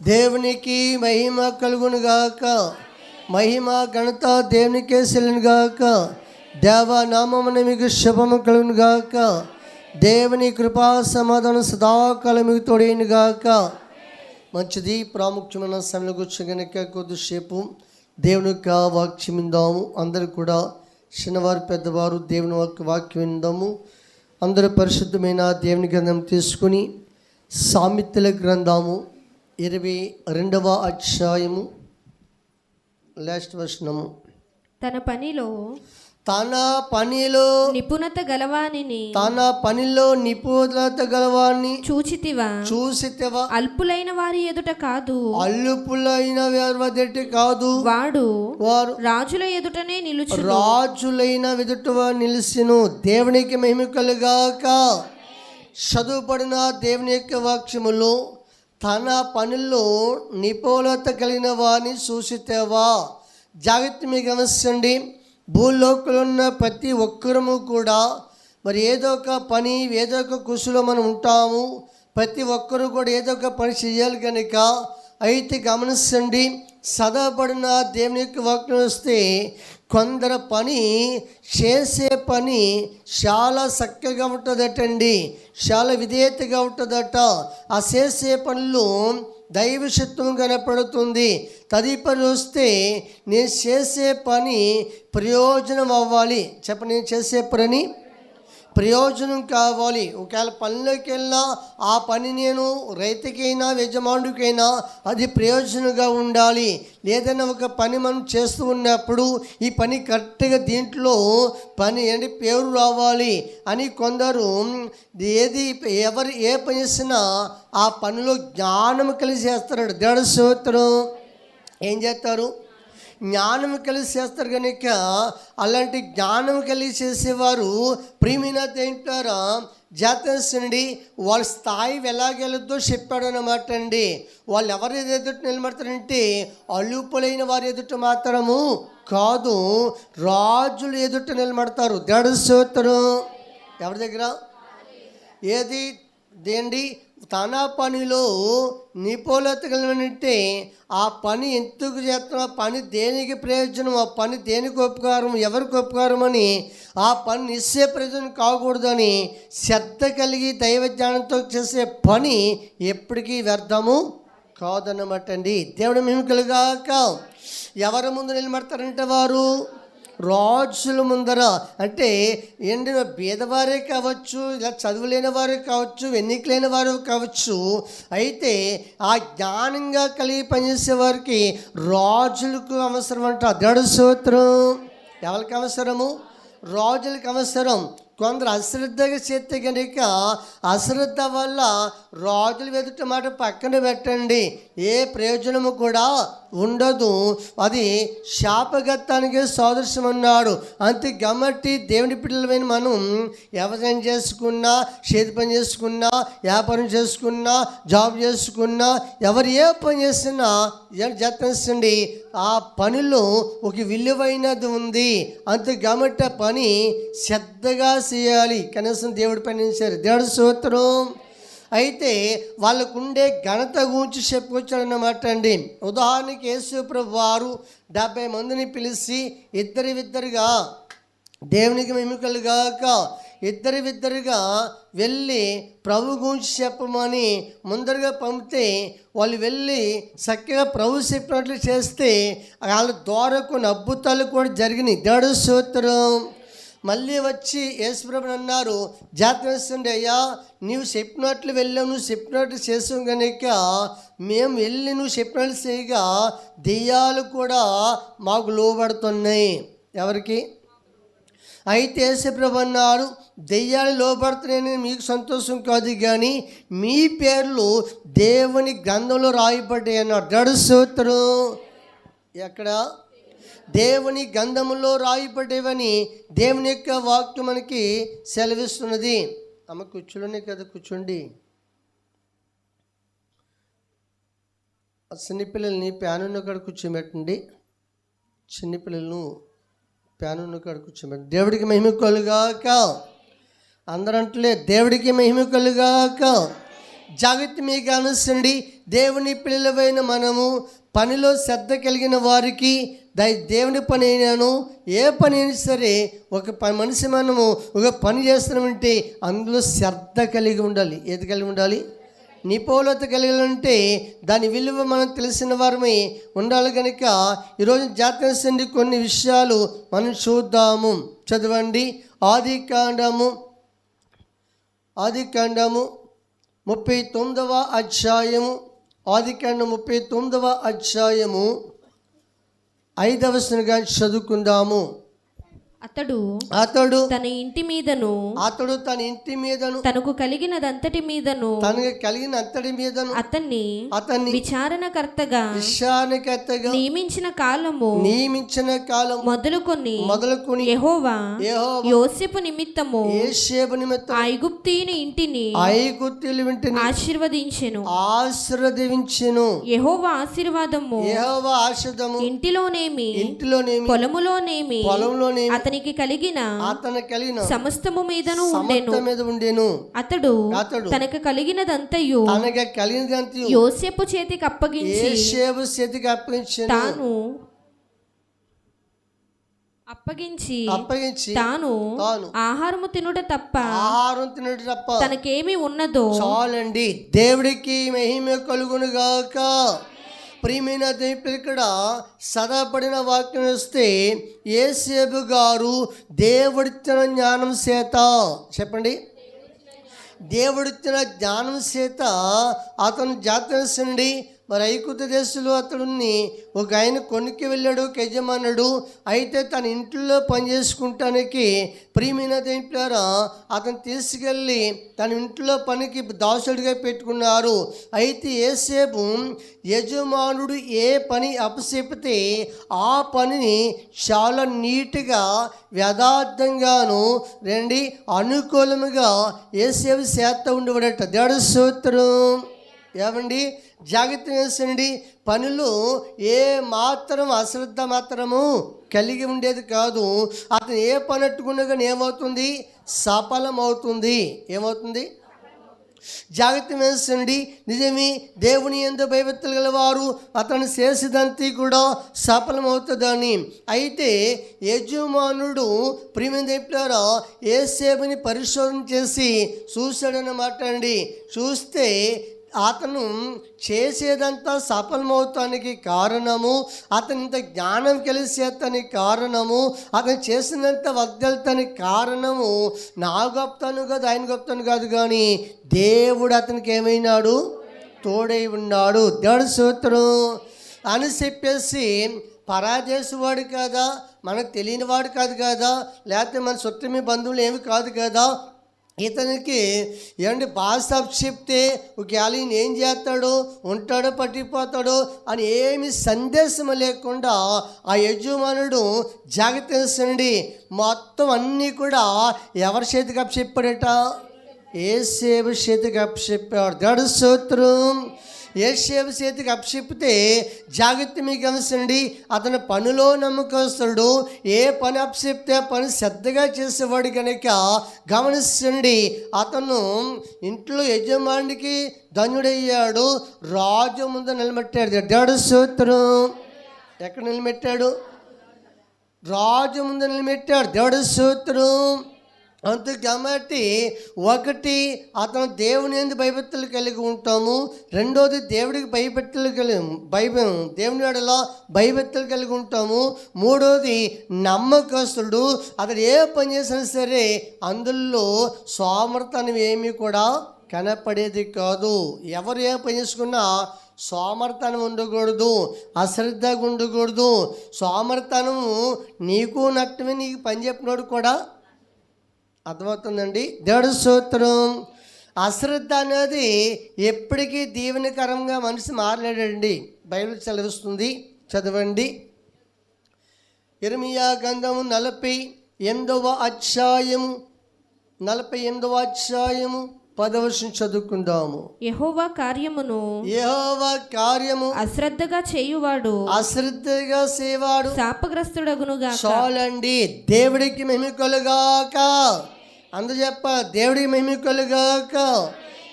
దేవునికి మహిమ కలుగునుగాక. మహిమ ఘనత దేవునికే చెల్లునుగాక. దేవనామమున మీకు శుభము కలుగునుగాక. దేవుని కృపా సమాధానం సదాకాలం మీకు తోడైనగాక. మంచిది. ప్రాముఖ్యమైన సమయంలో కూర్చో కనుక కొద్దిసేపు దేవుని యొక్క వాక్యం విందాము. అందరూ కూడా చిన్నవారు పెద్దవారు దేవుని వాక్యం విందాము. అందరూ పరిశుద్ధమైన దేవుని గ్రంథం తీసుకుని సామెతల గ్రంథము 22వ అధ్యాయము లాస్ట్ వచనము. తన పనిలో నిపుణత గలవాని చూచితివా అల్పులైన వారి ఎదుట కాదు వాడు రాజుల ఎదుటనే నిలుచును. దేవునికి మహిమ కలుగాక. చదువుబడిన దేవుని యొక్క వాక్యములో తన పనిలో నిపుణత కలిగిన వారిని చూసితేవా. జాగ్రత్త మీకు గమనించండి. భూలోకంలో ఉన్న ప్రతి ఒక్కరము కూడా మరి ఏదో ఒక పని, ఏదో ఒక కృషిలో మనం ఉంటాము. ప్రతి ఒక్కరు కూడా ఏదో ఒక పని చేయాలి కనుక. అయితే గమనించండి, చదవబడిన దేవుని యొక్క వాక్యం వస్తే కొందరు పని చేసే పని చాలా చక్కగా ఉంటుందటండి, చాలా విధేయతగా ఉంటుందట. ఆ చేసే పనులు దైవశత్వం కనపడుతుంది. తదుపరి వస్తే నేను చేసే పని ప్రయోజనం అవ్వాలి. చెప్పండి, నేను చేసే పని ప్రయోజనం కావాలి. ఒకవేళ పనిలోకి వెళ్ళినా ఆ పని నేను రైతుకైనా యజమానుడికైనా అది ప్రయోజనంగా ఉండాలి. లేదన్నా ఒక పని మనం చేస్తూ ఉన్నప్పుడు ఈ పని కరెక్ట్గా దీంట్లో పని పేరు రావాలి అని కొందరు ఎవరు ఏ పని చేసినా ఆ పనిలో జ్ఞానం కలిసి చేస్తాడు. దేవుని స్తోత్రం. ఏం చేస్తారు? జ్ఞానం కలిసి చేస్తారు కనుక అలాంటి జ్ఞానం కలిసి చేసేవారు ప్రియమైన ఏంటారా జాతీయండి. వాళ్ళ స్థాయి ఎలాగెళ్ళదో చెప్పాడు అన్నమాట అండి. వాళ్ళు ఎవరి ఎదుట నిలబడతారంటే అల్లుపులైన వారి ఎదుట మాత్రము కాదు, రాజులు ఎదుట నిలబడతారు. దేవుని స్తోత్రం. ఎవరి దగ్గర ఏది దేండి తన పనిలో నిపుణత కలిగినంటే ఆ పని ఎందుకు చేస్తున్నా, పని దేనికి ప్రయోజనం, ఆ పని దేనికి ఉపకారం, ఎవరికి ఉపకారం అని ఆ పని నిశ్చయ ప్రయోజనం కాకూడదని శ్రద్ధ కలిగి దైవ జ్ఞానంతో చేసే పని ఎప్పటికీ వ్యర్థము కాదన్నమాట అండి. దేవుడు మేము కలుగాక. ఎవరి ముందు నిలబడతారంటే వారు రాజుల ముందర. అంటే ఏంటి, పేదవారే కావచ్చు, ఇలా చదువులేని వారే కావచ్చు, ఎన్నికలేని వారు కావచ్చు. అయితే ఆ జ్ఞానంగా కలిగి పనిచేసే వారికి రాజులకు అవసరం అంట. దేవుని స్తోత్రం. ఎవరికి అవసరము? రాజులకు అవసరం. కొందరు అశ్రద్ధగా చేస్తే కనుక అశ్రద్ధ వల్ల రాజులు ఎదుట మాట పక్కన పెట్టండి, ఏ ప్రయోజనము కూడా ఉండదు. అది శాపగత్తానికి సాదృశ్యం అన్నాడు. అంతే కాబట్టి దేవుని పిల్లలమైన మనం వ్యవసాయం చేసుకున్నా, చేతి పని చేసుకున్నా, వ్యాపారం చేసుకున్నా, జాబ్ చేసుకున్నా, ఎవరు ఏ పని చేసినా చేతండి ఆ పనిలో ఒక విలువైనది ఉంది. అంతే కాబట్టి ఆ పని శ్రద్ధగా చేయాలి. కనీసం దేవుడి పని చేశారు. దేవుడి స్తోత్రం. అయితే వాళ్ళకు ఉండే ఘనత గురించి చెప్పుకొచ్చాడన్నమాట అండి. ఉదాహరణకి యేసు ప్రభు వారు 70 మందిని పిలిచి ఇద్దరిగా దేవునికి మహిమకలుగాక ఇద్దరిగా వెళ్ళి ప్రభు గురించి చెప్పమని ముందరగా పంపితే వాళ్ళు వెళ్ళి చక్కగా ప్రభు చెప్పినట్లు చేస్తే వాళ్ళ ద్వారా కొన్ని అద్భుతాలు కూడా జరిగినాయి. దేవుడి స్తోత్రం. మళ్ళీ వచ్చి యేసుప్రభుని అన్నారు, జాగ్రత్త అయ్యా, నీవు చెప్పినట్లు వెళ్ళావు, నువ్వు చెప్పినట్లు చేసావు కనుక మేము వెళ్ళి నువ్వు చెప్పినట్లు చేయగా దెయ్యాలు కూడా మాకు లోబడుతున్నాయి. ఎవరికి? అయితే యేసుప్రభు అన్నారు, దెయ్యాలు లోబడుతున్నాయని మీకు సంతోషం కాదు, కానీ మీ పేర్లు దేవుని గ్రంథంలో రాయబడ్డాయి అన్నాడు. దేవుని స్తోత్రం. ఎక్కడ? దేవుని గంధములో రాయబడేవని దేవుని యొక్క వాక్యం మనకి సెలవిస్తున్నది. అమ్మ కూర్చోనే కదా, కూర్చోండి. చిన్నపిల్లల్ని ప్యానున్న కాడ కూర్చోబెట్టండి. చిన్నపిల్లలను ప్యానున్న కాడ కూర్చోబెట్టండి. దేవుడికి మహిమ కలుగాక. అందరంటలే దేవుడికి మహిమ కలుగాక. జాగ్రత్త మీకు అనుసండి. దేవుని పిల్లలైన మనము పనిలో శ్రద్ధ కలిగిన వారికి దేవుని పని అయినాను ఏ పని అయినా సరే ఒక మనిషి మనము ఒక పని చేస్తున్నామంటే అందులో శ్రద్ధ కలిగి ఉండాలి. ఏది కలిగి ఉండాలి? నిపుణత కలిగాలంటే దాని విలువ మనం తెలిసిన వారమే ఉండాలి. కనుక ఈరోజు జాతీయ కొన్ని విషయాలు మనం చూద్దాము. చదవండి. ఆదికాండము 39వ అధ్యాయము. ఆదికాండం 39వ అధ్యాయము 5వ వచనంగా చదువుకుందాము. అతడు తన ఇంటి మీదను తనకు కలిగినదంతటి మీదను అతన్ని విచారణకర్తగా నియమించిన కాలము మొదలుకొని యెహోవా యోసేపు నిమిత్తము ఐగుప్తీయుని ఇంటిని ఆశీర్వదించెను. యెహోవా ఆశీర్వాదము ఇంటిలోనేమి పొలములోనేమి అతనికి కలిగిన సమస్తము మీదను ఉండెను. అతడు తనకు కలిగినదంతయు యోసేపు చేతికి అప్పగించి తాను ఆహారము తినుట తప్ప తనకేమి ఉన్నదో చాలండి. దేవుడికి మహిమ కలుగును గాక. ప్రియమైన దేవుడు, ఇక్కడ సదాపడిన వాక్యం వస్తే యోసేపు గారు దేవుడిచ్చిన జ్ఞానం చేత, చెప్పండి, దేవుడిచ్చిన జ్ఞానం చేత అతను జాతరసండి. మరి ఐగుప్తు దేశంలో అతడుని ఒక ఆయన కొనుక్కి వెళ్ళాడు, యజమానుడు. అయితే తన ఇంట్లో పని చేసుకుంటానికి ప్రియమైన దేవులారా అతను తీసుకెళ్ళి తన ఇంట్లో పనికి దాసుడిగా పెట్టుకున్నారు. అయితే యోసేపు యజమానుడు ఏ పని అప్పచెపితే ఆ పనిని చాలా నీట్గా యథార్థంగాను అనుకూలముగా యోసేపు చేత ఉండేవాడట. దేవుడి స్తోత్రం. ఏమండి, జాగ్రత్త వేసండి. పనులు ఏ మాత్రం అశ్రద్ధ మాత్రము కలిగి ఉండేది కాదు. అతను ఏ పని అట్టుకున్నా ఏమవుతుంది? సఫలం అవుతుంది. ఏమవుతుంది? జాగ్రత్త వేసండి. నిజమే, దేవుని యందు భయభక్తులు గలవారు అతను చేసేదంతా కూడా సఫలమవుతుందని. అయితే యజమానుడు ప్రియమైన దేవులారా యోసేపుని పరిశోధన చేసి చూశాడన్నమాట అండి. చూస్తే అతను చేసేదంతా సఫలమవుతానికి కారణము, అతను ఇంత జ్ఞానం కలిసేతానికి కారణము, అతను చేసినంత వర్గలుతానికి కారణము నా గొప్పతను కాదు, ఆయన గొప్పతను కాదు, కానీ దేవుడు అతనికి ఏమైనాడు? తోడై ఉన్నాడు. దేవుడి స్తోత్రం అని చెప్పేసి పరాదేశవాడు కాదా, మనకు తెలియని వాడు కాదు కదా, లేకపోతే మన చుట్టూ బంధువులు ఏమి కాదు కదా. ఇతనికి భాష చెప్తే ఒకవేళ ఈయన ఏం చేస్తాడో, ఉంటాడో, పట్టిపోతాడో అని ఏమి సందేశం లేకుండా ఆ యజమానుడు జాగ్రత్త మొత్తం అన్నీ కూడా ఎవరి చేతికి అప్పచెప్పాడట? యోసేపు చేతికి అప్పచెప్పాడు. దేవుడి స్తోత్రం. యోసేపు చేతికి అప్పచెప్పితే జాగ్రత్త మీకు గమనించండి, అతను పనిలో నమ్మకస్తుడు. ఏ పని అప్పచెప్తే పని శ్రద్ధగా చేసేవాడు కనుక గమనించండి, అతను ఇంట్లో యజమానికి ధన్యుడయ్యాడు. రాజు ముందు నిలబెట్టాడు. దేవుడి స్తోత్రం. ఎక్కడ నిలబెట్టాడు? రాజు ముందు నిలబెట్టాడు. దేవుడి స్తోత్రం. అందుకు కాబట్టి ఒకటి అతను దేవుని యందు భయభక్తులు కలిగి ఉంటాము. రెండోది దేవుడికి దేవుని ఎడల భయభక్తులు కలిగి ఉంటాము. మూడోది నమ్మకస్తుడు. అతడు ఏ పని చేసినా సరే అందులో సోమర్థనం ఏమీ కూడా కనపడేది కాదు. ఎవరు ఏ పని చేసుకున్నా సోమర్థనం ఉండకూడదు, అశ్రద్ధగా ఉండకూడదు. సోమర్థనము నీకు నష్టమే, నీకు పని చెప్పినోడు కూడా. అర్థమవుతుందండి? దేవుడి స్తోత్రం. అశ్రద్ధ అనేది ఎప్పటికీ దీవెనకరంగా మనిషి మారలేడండి. బైబిల్ చదివిస్తుంది. చదవండి. యిర్మీయా గ్రంథము 48వ అధ్యాయము 10వ వచనం చదువుకుందాము. యెహోవా కార్యము అశ్రద్ధగా చేయువాడు శాపగ్రస్తుడగునుగాక. చాలండి. దేవుడికి మహిమ కలుగాక. అందరూ చెప్ప, దేవుడికి మహిమ కలుగాక.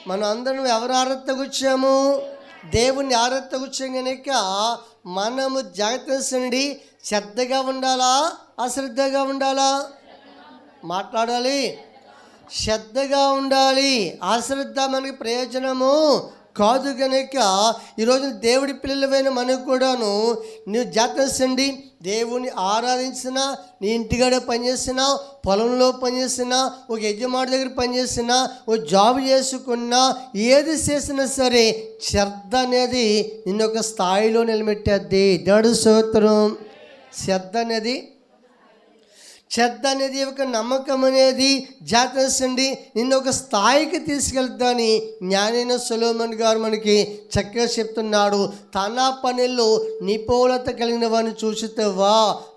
మనం అందరం ఎవరు ఆరాధనకు వచ్చాము? దేవుణ్ణి ఆరాధనకు వచ్చాం కనుక మనము జాగ్రత్త శ్రద్ధగా ఉండాలా, అశ్రద్ధగా ఉండాలా? మాట్లాడాలి. శ్రద్ధగా ఉండాలి. అశ్రద్ధ మనకి ప్రయోజనము కాదు కనుక ఈరోజు దేవుడి పిల్లలైన మనకు కూడాను నువ్వు జాగ్రత్త దేవుని ఆరాధించినా, నీ ఇంటికాడ పనిచేసినా, పొలంలో పనిచేసినా, ఒక యజమాని దగ్గర పనిచేసినా, ఒక జాబ్ చేసుకున్నా, ఏది చేసినా సరే శ్రద్ధ అనేది నిన్ను ఒక స్థాయిలో నిలబెట్టేద్ది. దేవుడి స్తోత్రం. శ్రద్ధ అనేది ఒక నమ్మకం అనేది జాగ్రత్త నిన్ను ఒక స్థాయికి తీసుకెళ్తాని జ్ఞానైన సొలొమోను గారు మనకి చక్కగా చెప్తున్నాడు. తన పనిలో నిపుణత కలిగిన వాడిని చూసితేవా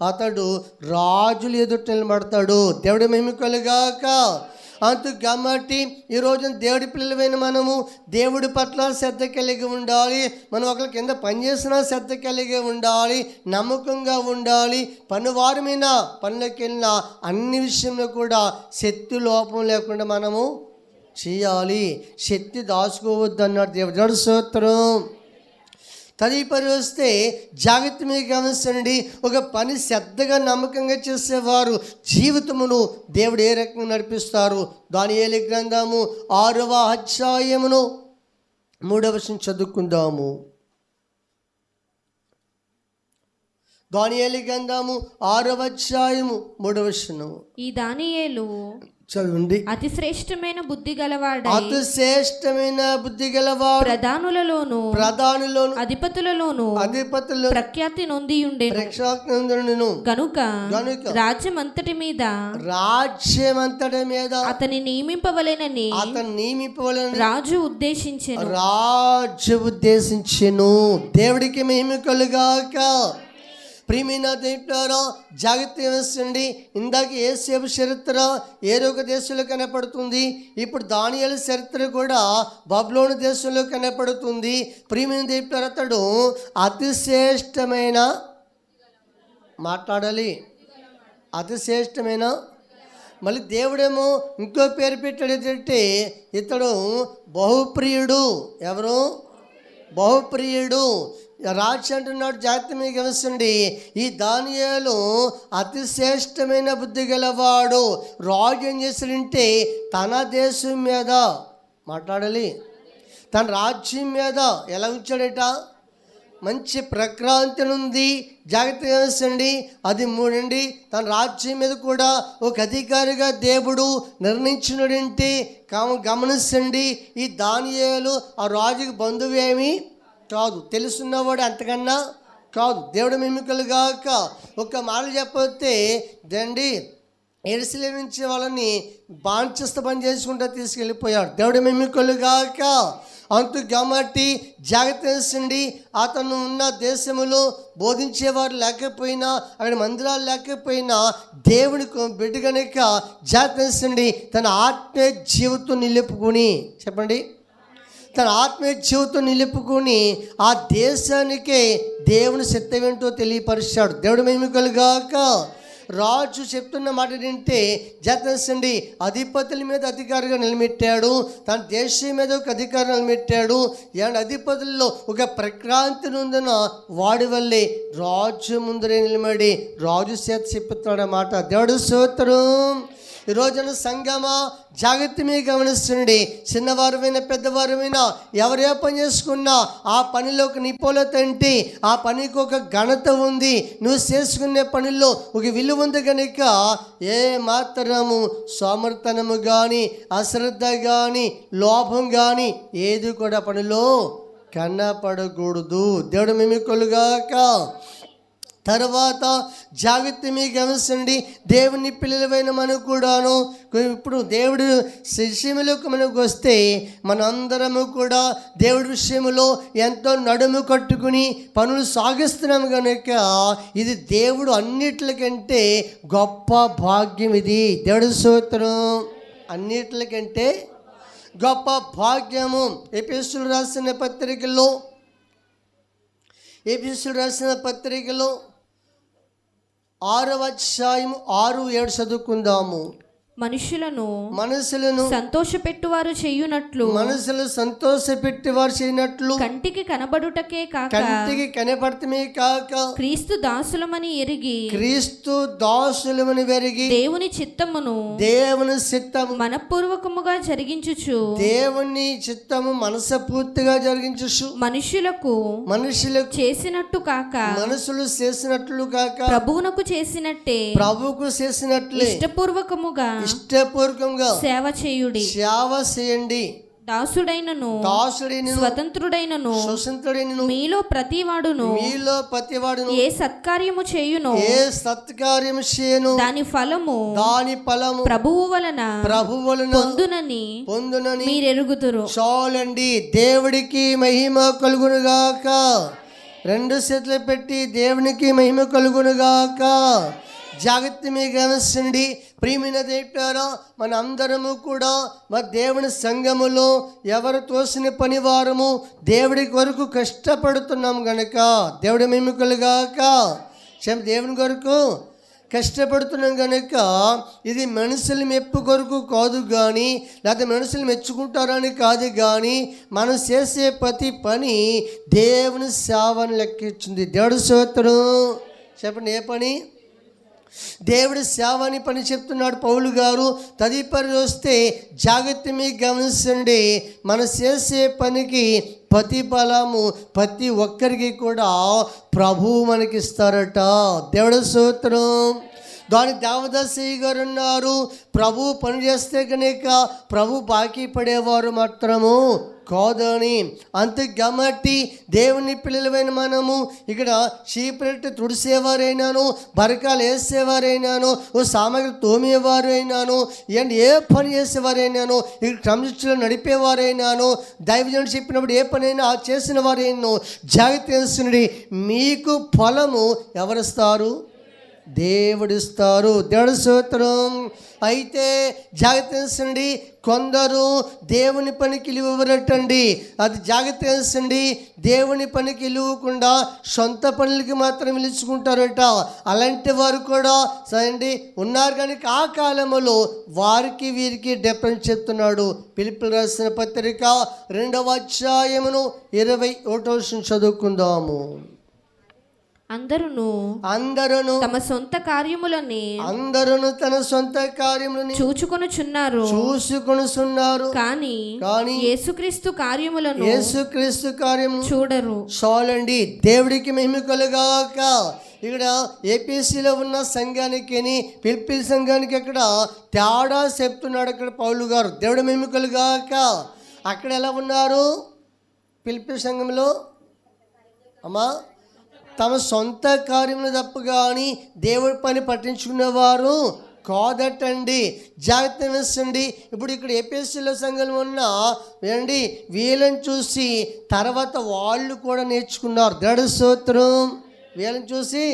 అతడు రాజులు ఎదుట నిలబడతాడు. దేవుడి మహిమ కలుగాక. కాబట్టి ఈరోజు దేవుడి పిల్లలైన మనము దేవుడి పట్ల శ్రద్ధ కలిగి ఉండాలి. మనం ఒకరి కింద పనిచేసినా శ్రద్ధ కలిగి ఉండాలి, నమ్మకంగా ఉండాలి. పనివారి మీద పనులకు వెళ్ళిన అన్ని విషయంలో కూడా శక్తి లోపం లేకుండా మనము చేయాలి. శక్తి దాచుకోవద్దు అన్నాడు దేవుడు. స్తోత్రం. తదుపరి వస్తే జాగ్రత్త మీద గమనించండి. ఒక పని శ్రద్ధగా నమ్మకంగా చేసేవారు జీవితమును దేవుడు ఏ రకంగా నడిపిస్తారు? దానియేలు గ్రంథము 6వ అధ్యాయమును 3వ వచనం చదువుకుందాము. దానియేలు గ్రంథము 6వ అధ్యాయము 3వ వచనం. ఈ దానియేలు చదవండి. అతి శ్రేష్టమైన బుద్ధి గలవాడు, ప్రధానులలోను అధిపతులలోను ప్రఖ్యాతి నొంది ఉండెను. గనుక రాజ్యమంతటి మీద అతని నియమింపవలెనని రాజు ఉద్దేశించెను. దేవుడికి మహిమ కలుగాక. ప్రియమైన దేవులారా, జాగ్రత్త వహించండి. ఇందాక యేసేపు చరిత్ర ఏరొక దేశంలో కనపడుతుంది. ఇప్పుడు దానియేలు చరిత్ర కూడా బబులోను దేశంలో కనపడుతుంది. ప్రియమైన దేవులారా, అతడు అతిశ్రేష్టమైన మాట్లాడాలి. అతిశ్రేష్టమైన మళ్ళీ దేవుడేమో ఇంకో పేరు పెట్టాడు. ఏంటంటే ఇతడు బహుప్రియుడు. ఎవరు? బహుప్రియుడు. రాజు అంటున్నాడు, జాగ్రత్త మీద గమనించండి. ఈ దానియేలు అతిశ్రేష్టమైన బుద్ధి గలవాడు. రాజు ఏం చేశాడంటే తన దేశం మీద మాట్లాడాలి, తన రాజ్యం మీద ఎలా ఉంచాడట? మంచి ప్రక్రాంతి ఉంది. జాగ్రత్తగా గమనించండి. అది మూడండి. తన రాజ్యం మీద కూడా ఒక అధికారిగా దేవుడు నిర్ణయించినడంటే గమనించండి. ఈ దానియేలు ఆ రాజుకి బంధువేమి కాదు, తెలుసున్నవాడు అంతకన్నా కాదు. దేవుడు మెమ్మికలుగాక. ఒక మాట చెప్పతే దండి ఎరుసలేము నుంచి వాళ్ళని బాంచస్త పని చేసుకుంటూ తీసుకెళ్ళిపోయాడు. దేవుడు మెమ్మికలుగాక. అంతు కాబట్టి జాగ్రత్త. అతను ఉన్న దేశంలో బోధించేవారు లేకపోయినా, అక్కడ మందిరాలు లేకపోయినా దేవుని బిడ్డ కనుక జాగ్రత్త. తన ఆత్మీయ జీవితం నిలుపుకుని చెప్పండి, తన ఆత్మీయ జీవితం నిలుపుకొని ఆ దేశానికే దేవుని చిత్తమేంటో తెలియపరిచాడు. దేవుడు మహిమ కలుగాక. రాజు చెప్తున్న మాట ఏంటంటే జాగ్రత్త. అధిపతుల మీద అధికారిగా నిలబెట్టాడు, తన దేశం మీద ఒక అధికారం నిలబెట్టాడు. అధిపతుల్లో ఒక ప్రక్రాంతి నుండిన వాడి వల్లే రాజు ముందరే నిలబడి రాజు చేత చెప్తున్నాడు అన్నమాట. దేవుడు స్తోత్రం. ఈరోజున సంగమా జాగ్రత్త మీద గమనిస్తుండే. చిన్నవారుమైనా పెద్దవారుమైనా ఎవరే పని చేసుకున్నా ఆ పనిలో ఒక నిపుణత అంటే ఆ పనికి ఒక ఘనత ఉంది. నువ్వు చేసుకునే పనిలో ఒక విలువ ఉంది కనుక ఏ మాత్రము సోమర్తనము కానీ, అశ్రద్ధ కానీ, లోభం కానీ ఏది కూడా పనిలో కనపడకూడదు. దేవుడు మెమ్మికలుగాక. తర్వాత జాగ్రత్త మీ గమనించండి. దేవుని పిల్లలైన మనకు కూడాను ఇప్పుడు దేవుడు విషయంలోకి మనకు వస్తే మనందరము కూడా దేవుడి విషయంలో ఎంతో నడుము కట్టుకుని పనులు సాగిస్తున్నాము కనుక ఇది దేవుడు అన్నిటికంటే గొప్ప భాగ్యం. ఇది దేవుడి స్తోత్రం. అన్నిటికంటే గొప్ప భాగ్యము. ఎఫెసీయులకు రాసిన పత్రికలో 6వ అధ్యాయం 6-7 చదువుకుందాము. మనసులను సంతోషపెట్టువారు చేయునట్లు మనసులు సంతోషపెట్టి వారు చేయనట్లు కంటికి కనబడుటకే కాక కంటికి కనపడతమే కాక క్రీస్తు దాసులమని ఎరిగి క్రీస్తు దాసులమని వెరిగి దేవుని చిత్తమును దేవుని చిత్తము మనపూర్వకముగా జరిగించుచు దేవుని చిత్తము మనసపూర్తిగా జరిగించు మనుషులకు చేసినట్టు కాక మనసులు చేసినట్లు కాక ప్రభువునకు చేసినట్టే ప్రభువుకు చేసినట్లే ఇష్టపూర్వకముగా సేవ చేయండి. దాసుడైనను స్వతంత్రుడైనను మీలో ప్రతివాడును ఏ సత్కార్యము చేయును దాని ఫలము ప్రభువు వలన పొందునని మీరెరుగుదురు. చాలండి. దేవుడికి మహిమ కలుగునుగాక. రెండు చేతులు పెట్టి దేవునికి మహిమ కలుగునుగాక. జాగ్రత్త మీ గమనించండి. ప్రియమైన దేవుడారా, మన అందరము కూడా మన దేవుని సంఘములో ఎవరు తోసిన పని వారము దేవుడి కొరకు కష్టపడుతున్నాం గనక దేవుడి మహిమ కలుగాక. దేవుని కొరకు కష్టపడుతున్నాం కనుక ఇది మనుషుల మెప్పు కొరకు కాదు కానీ, లేకపోతే మనుషులు మెచ్చుకుంటారని కాదు కానీ, మనం చేసే ప్రతి పని దేవుని సేవను లెక్కించింది. దేవుడి స్తోత్రం. చెప్పండి, ఏ పని? దేవుడి సేవని పని చెప్తున్నాడు పౌలు గారు. తదుపరి వస్తే జాగ్రత్త మీకు గమనించండి. మనం చేసే పనికి ప్రతిఫలము ప్రతి ఒక్కరికి కూడా ప్రభువు మనకిస్తారట. దేవుడి స్తోత్రం. దాని దేవదాసి గారు ఉన్నారు, ప్రభు పని చేస్తే కనుక ప్రభు బాకీ పడేవారు మాత్రము కాదని. అంతే కాబట్టి దేవుని పిల్లలమైన మనము ఇక్కడ చీపురెట్టు తుడిసేవారైనాను, బరకాలు వేసేవారైనాను, ఓ సామాగ్రి తోమేవారు అయినాను, ఏ పని చేసేవారైనాను, ఇక్కడ క్రమశిక్షణలో నడిపేవారైనాను, దైవజనుడు చెప్పినప్పుడు ఏ పనైనా చేసిన వారైనాను, జాగ్రత్త చేస్తున్నది. మీకు ఫలము ఎవరిస్తారు? దేవుడిస్తారు. దేవుడి స్తోత్రం. అయితే జాగ్రత్త తెలుసండి, కొందరు దేవుని పనికి ఇవ్వరటండి. అది జాగ్రత్త తెలుసండి. దేవుని పనికి ఇవ్వకుండా సొంత పనులకి మాత్రం పిలుచుకుంటారట. అలాంటి వారు కూడా సరే ఉన్నారు. కనుక ఆ కాలంలో వారికి వీరికి డిఫరెన్స్ చెప్తున్నాడు. పిలుపులు రాసిన పత్రిక 2వ అధ్యాయమును 21వ చదువుకుందాము. అందరూ తమ సొంత కార్యములని తన సొంత కార్యములని చూసుకొనుచున్నారు కానీ యేసుక్రీస్తు కార్యము చూడరు. చాలండి. దేవుడికి మహిమ కలుగాక. ఇక్కడ ఏపీసీలో ఉన్న సంఘానికి పిలిపిల్ సంఘానికి అక్కడ తేడా చెప్తున్నాడు అక్కడ పౌలు గారు. దేవుడి మహిమ కలుగాక. అక్కడ ఎలా ఉన్నారు? పిలిపిల్ సంఘంలో అమ్మా తమ సొంత కార్యములు తప్ప కానీ దేవుడి పని పట్టించుకునేవారు కాదటండి. జాగ్రత్త వేసండి. ఇప్పుడు ఇక్కడ ఏపీఎస్సీలో సంఘంలో ఉన్న ఏంటి వీళ్ళని చూసి తర్వాత వాళ్ళు కూడా నేర్చుకున్నారు. దేవుడి స్తోత్రం. వీళ్ళని చూసి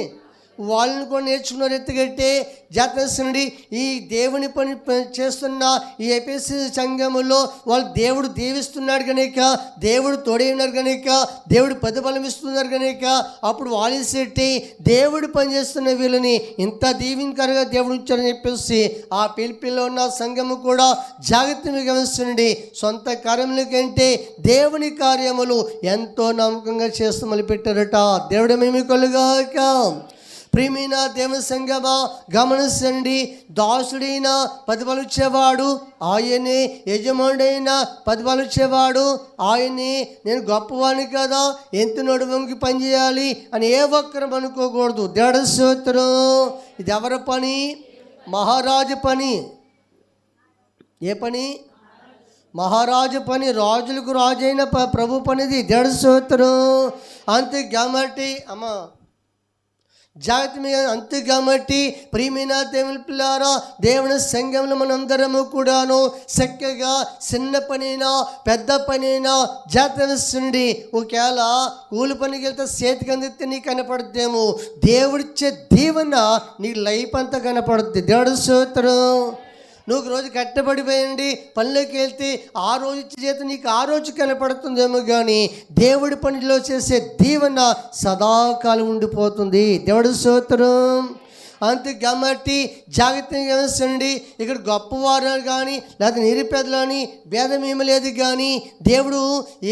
వాళ్ళని కూడా నేర్చుకున్నారు. ఎత్తుగట్టే జాతరండి. ఈ దేవుని పని చేస్తున్న ఈ ఏపీఎస్సీ సంఘములో వాళ్ళు దేవుడు దీవిస్తున్నాడు కనుక, దేవుడు తోడై ఉన్నారు కనుక, దేవుడు ప్రతిఫలం ఇస్తున్నారు కనుక అప్పుడు వాళ్ళు సెట్టి దేవుడు పని చేస్తున్న వీళ్ళని ఇంత దీవెనకరంగా దేవుడు ఇచ్చారని చెప్పేసి ఆ పిలిపిలో ఉన్న సంఘము కూడా జాగ్రత్తగా గమనిస్తుంది. సొంత కార్యముల కంటే దేవుని కార్యములు ఎంతో నమ్మకంగా చేస్తూ మొదలుపెట్టారట. దేవుడు మేము కలుగాక. ప్రియమైన దేవుని సంగమా గమనించండి. దాసుడైన ప్రతిఫలం ఇచ్చేవాడు ఆయనే, యజమానుడైన ప్రతిఫలం ఇచ్చేవాడు ఆయనే. నేను గొప్పవాడిని కదా, ఎంత నడువంకి పనిచేయాలి అని ఏ ఒక్కరం అనుకోకూడదు. దేవుడి స్తోత్రం. ఇది ఎవరి పని? మహారాజు పని. ఏ పని? మహారాజు పని. రాజులకు రాజు అయిన ప్రభు పనిది. దేవుడి స్తోత్రం. అంతే కాబట్టి అమ్మా జాగ్రత్త మీద. అంతే కాబట్టి ప్రియమైన దేవుని పిల్లారా, దేవుని సంఘంలో మనందరము కూడాను చక్కగా చిన్న పనైనా పెద్ద పనైనా జాగ్రత్త. ఒకవేళ కూలి పనికి వెళ్తే చేతికి అందితే నీకు కనపడుద్దేమో, దేవుడిచ్చే దీవెన నీ లైఫ్ అంతా కనపడుద్ది. దేవుడి స్తోత్రం. నువ్వు రోజు కట్టబడిపోయండి పనిలోకి వెళ్తే ఆ రోజు ఇచ్చే చేత నీకు ఆ రోజు కనపడుతుందేమో కానీ దేవుడి పనిలో చేసే దీవెన సదాకాలం ఉండిపోతుంది. దేవుడి స్తోత్రం. అంతే కాబట్టి జాగ్రత్తగా గమనించండి. ఇక్కడ గొప్పవారు కానీ లేదా నిరుపేదలు అని భేదం ఏమీ లేదు. కానీ దేవుడు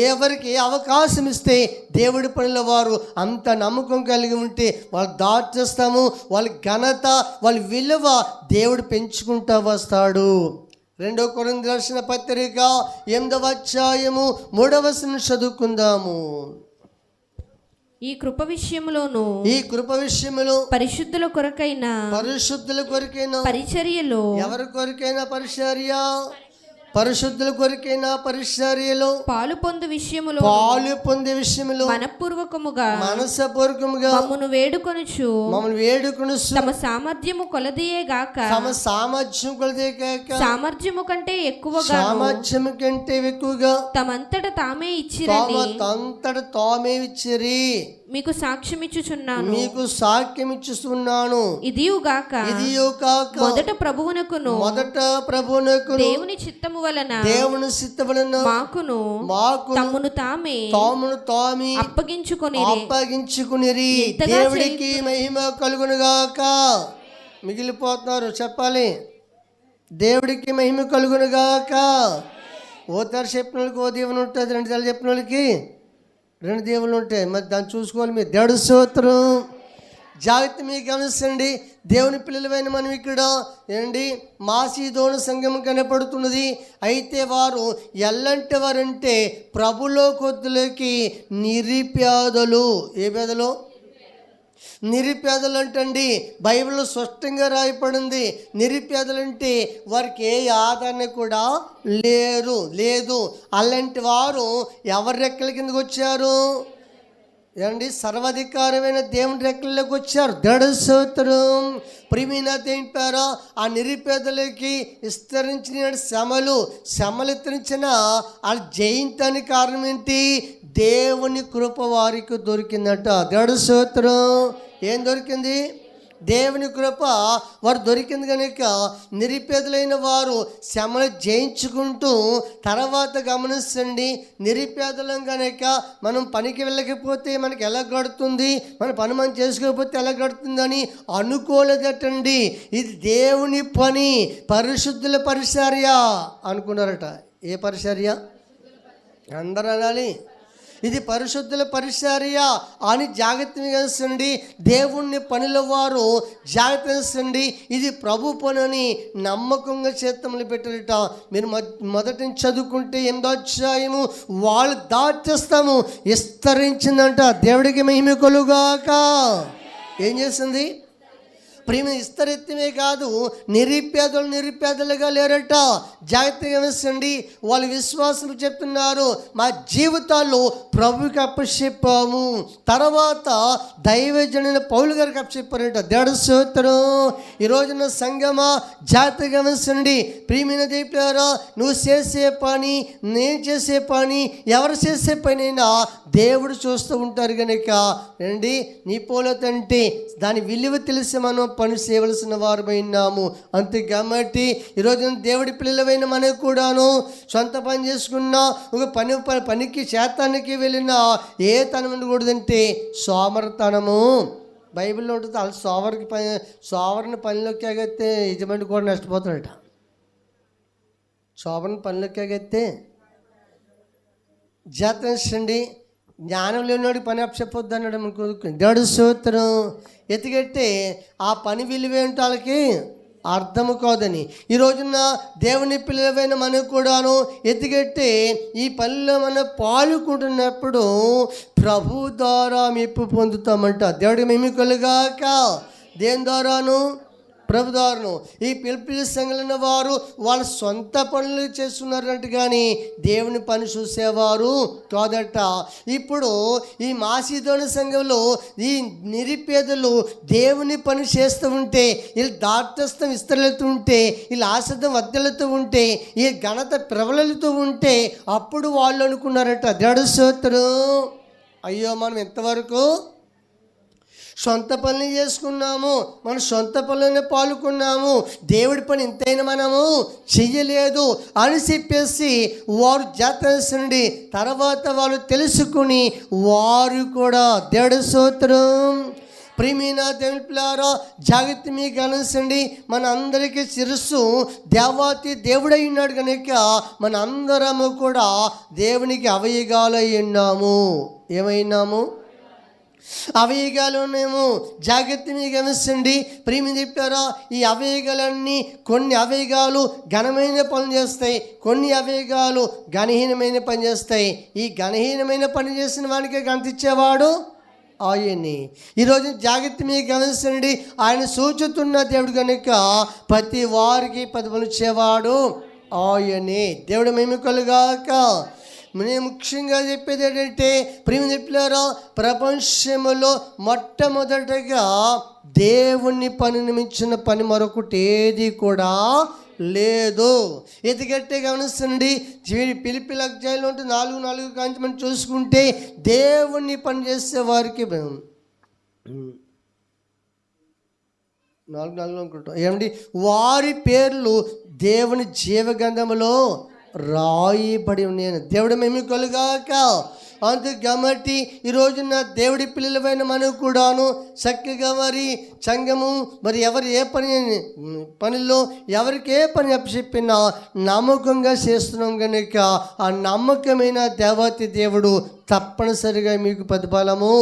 ఎవరికి అవకాశం ఇస్తే దేవుడి పనిలో వారు అంత నమ్మకం కలిగి ఉంటే వాళ్ళు దాచేస్తాము. వాళ్ళ ఘనత, వాళ్ళ విలువ దేవుడు పెంచుకుంటూ వస్తాడు. 2 కొరింథీయులకు రాసిన పత్రిక 8వ అధ్యాయము 3వ వచనం చదువుకుందాము. ఈ కృప విషయములో పరిశుద్ధుల కొరకైన పరిచర్యలో ఎవరి కొరకైనా పరిశుద్ధుల కొరకైనా పరిచర్యలో పాలు పొందు విషయములో మనపూర్వకముగా మమ్మల్ని వేడుకొనుచు తమ సామర్థ్యము కొలదియే గాక సామర్థ్యము కంటే ఎక్కువగా తమంతట తామే ఇచ్చిరి మీకు సాక్ష్యమిచ్చుచున్నాను ఇదియు గాక మొదట ప్రభువునకును దేవుని చిత్తము వలన మాకును తమ్మును తామే అప్పగించుకునిరి. దేవుడికి మహిమ కలుగును గాక. మిగిలిపోతున్నారు చెప్పాలి. దేవుడికి మహిమ కలుగును గాక. ఓతారు చెప్పిన వాళ్ళకి ఓ దేవుని ఉంటుంది, 2 సార్లు చెప్పిన వాళ్ళకి 2 దేవుళ్ళు ఉంటాయి. మరి దాన్ని చూసుకోవాలి. మీరు దేవుడు స్తోత్రం. జాగ్రత్త మీకు గమనించండి. దేవుని పిల్లలమైన మనం ఇక్కడ ఏంటి మాసిదోను సంఘం కనపడుతున్నది. అయితే వారు ఎల్లంటి వారంటే ప్రభులో కొద్దులకి నిరుపేదలు. ఏ పేదలు? నిరుపేదలు అంటండి. బైబిల్లో స్పష్టంగా రాయబడింది. నిరుపేదలంటే వారికి ఏ ఆదరణ కూడా లేదు. అలాంటి వారు ఎవరి రెక్కల కిందకు వచ్చారు? ఏమండి సర్వాధికారమైన దేవుని రెక్కల్లోకి వచ్చారు. దేవుని స్తోత్రం. ప్రియమైన దేవుని పేర ఆ నిరుపేదలకి విస్తరించిన శ్రమలు విస్తరించిన వాళ్ళు జయించడానికి కారణం ఏంటి? దేవుని కృప వారికి దొరికిందట. దేవుని స్తోత్రం. ఏం దొరికింది? దేవుని కృప వారు దొరికింది కనుక నిరుపేదలైన వారు శ్రమలు జయించుకుంటూ తర్వాత గమనించండి. నిరుపేదలం కనుక మనం పనికి వెళ్ళకపోతే మనకి ఎలా గడుతుంది, మన పని మనం చేసుకోకపోతే ఎలా గడుతుందని అనుకోలేదటండి. ఇది దేవుని పని, పరిశుద్ధుల పరిచర్య అనుకున్నారట. ఏ పరిచర్య? అందరూ అనాలి. ఇది పరిశుద్ధుల పరిచర్య అని జాగ్రత్తగా గమనించండి. దేవుణ్ణి పనిలో వారు జాగ్రత్త గమనించండి. ఇది ప్రభు పని అని నమ్మకంగా చేతములు పెట్టారట. మీరు మొదటి నుంచి చదువుకుంటే 8వ అధ్యాయము వాళ్ళు దాచేస్తాము విస్తరించిందంట. దేవుడికి మహిమ కలుగాక. ఏం చేసింది? ప్రేమ విస్తరెత్తమే కాదు, నిరుపేదలుగా లేరట. జాగ్రత్తగా గమనించండి. వాళ్ళ విశ్వాసం చెప్తున్నారు, మా జీవితాల్లో ప్రభుకి అప్పచెప్పాము. తర్వాత దైవజనుల పౌలు గారికి అప్పచెప్పారట. దేవుని స్తోత్రం. ఈ రోజున సంగమా జాగ్రత్తగా గమనించండి. ప్రియమైన దేవులారా, నువ్వు చేసే పని, నేను చేసే పని, ఎవరు చేసే పని అయినా దేవుడు చూస్తూ ఉంటారు కనుక రండి. నీ పోలతంటే దాని విలువ తెలిసి మనం పని చేయవలసిన వారమైనాము. అంతే కాబట్టి ఈరోజు దేవుడి పిల్లలమైన మనకు కూడాను సొంత పని చేసుకున్నా, ఒక పనికి శాతానికి వెళ్ళినా ఏ తనం ఉండకూడదంటే సోమరతనము. బైబిల్లో ఉంటుంది. వాళ్ళు సోమరిని పనిలోకి ఎగైతే యజమాని కూడా నష్టపోతాడట. సోమరిని పనిలోకి ఎగైతే జాతండి. జ్ఞానం లేనివాడికి పని అప్పచెప్పొద్దు అన్నాడు. మనకు దేవుడి స్తోత్రం. ఎత్తుకెట్టి ఆ పని విలువేంటో వాళ్ళకి అర్థము కాదని ఈ రోజున దేవుని పిల్లలైన మనకు కూడాను ఎత్తుకెట్టి ఈ పనిలో మనం పాల్గొంటున్నప్పుడు ప్రభు ద్వారా మెప్పు పొందుతామంట. దేవుడికి మేము కలుగాక. దేని ద్వారాను? ప్రభు ద్వారాను. ఈ పిలిపిలి సంఘాలైన వారు వాళ్ళ సొంత పనులు చేస్తున్నారంట, కానీ దేవుని పని చూసేవారు కాదట. ఇప్పుడు ఈ మాసిదోని సంఘంలో ఈ నిరుపేదలు దేవుని పని చేస్తూ ఉంటే, వీళ్ళు దాటస్థం విస్తరలుతూ ఉంటే, వీళ్ళు ఆశద్ధం వద్దలుతూ ఉంటే, ఈ ఘనత ప్రబలుతూ ఉంటే అప్పుడు వాళ్ళు అనుకున్నారట. దేవుడి స్తోత్రం. అయ్యో మనం ఎంతవరకు సొంత పనులు చేసుకున్నాము, మన సొంత పనులనే పాల్గొన్నాము, దేవుడి పని ఇంతైనా మనము చెయ్యలేదు అని చెప్పేసి వారు జాతరండి. తర్వాత వాళ్ళు తెలుసుకుని వారు కూడా దేవుడి స్తోత్రం. ప్రియమైన దేవుని పిల్లారా, జాగ్రత్త మీకు గమనించండి. మన అందరికీ శిరస్సు దేవాతి దేవుడై ఉన్నాడు కనుక మన అందరము కూడా దేవునికి అవయవాలై ఉన్నాము. ఏమైనాము? అవయవాలునేమో. జాగ్రత్త మీకు గమనించండి. ప్రియమి చెప్పారా, ఈ అవయవాలన్నీ కొన్ని అవయవాలు ఘనమైన పనులు చేస్తాయి, కొన్ని అవయవాలు ఘనహీనమైన పని చేస్తాయి. ఈ ఘనహీనమైన పని చేసిన వానికి ఘనత ఇచ్చేవాడు ఆయన్ని. ఈరోజు జాగ్రత్త మీకు గమనించండి. ఆయన సూచిస్తున్న దేవుడు కనుక ప్రతి వారికి పదవులు ఇచ్చేవాడు ఆయనే. దేవుడు మేము కలుగాక. నేను ముఖ్యంగా చెప్పేది ఏంటంటే, ప్రియమి చెప్పారా, ప్రపంచంలో మొట్టమొదటగా దేవుని పనిని మించిన పని మరొకటి ఏది కూడా లేదు. ఎందుకంటే గమనిస్తుంది, పిలిపి అధ్యాయంలో ఉంటే 4:4 కాంచి మనం చూసుకుంటే దేవుణ్ణి పని చేసే వారికి 4:4 అనుకుంటాం ఏమండి, వారి పేర్లు దేవుని జీవగంధములో రాయబడి ఉన్నాయని. దేవుడు మేము కలుగాక. అందుకు కాబట్టి ఈరోజు నా దేవుడి పిల్లలమైన మనం కూడాను చక్కగా మరి సంఘము మరి ఎవరు ఏ పనిలో ఎవరికి ఏ పని అప్పచెప్పినా నమ్మకంగా చేస్తున్నాం కనుక ఆ నమ్మకమైన దేవతి దేవుడు తప్పనిసరిగా మీకు ప్రతిఫలము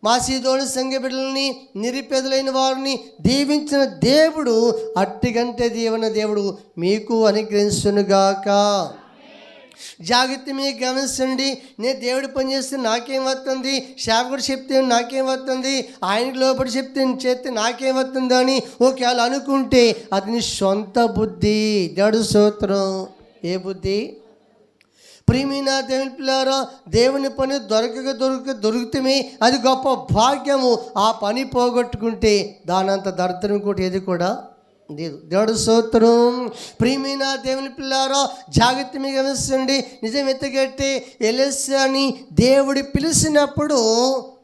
మాసీదోని సంఘ బిడ్డలని నిరుపేదలైన వారిని దీవించిన దేవుడు అట్టిగంటే దీవెన దేవుడు మీకు అనుగ్రహించునుగాక. జాగ్రత్త మీకు గమనించండి. నేను దేవుడి పని చేస్తే నాకేం వస్తుంది, సేవకుడు చెప్తే నాకేం వస్తుంది, ఆయనకి లోపడి చెప్తే చేస్తే నాకేం వస్తుంది అని ఒకవేళ అనుకుంటే అది నీ సొంత బుద్ధి. దేవుడు స్తోత్రం. ఏ బుద్ధి? ప్రియమైన దేవుని పిల్లారా, దేవుని పని దొరికితే అది గొప్ప భాగ్యము. ఆ పని పోగొట్టుకుంటే దానంత దరిద్రం కూడా ఏది కూడా లేదు. దేవుడు స్తోత్రం. ప్రియమైన దేవుని పిల్లారా, జాగ్రత్త మీకు గమనించండి. నిజం ఎత్తగట్టి ఎలీషాని దేవుడు పిలిచినప్పుడు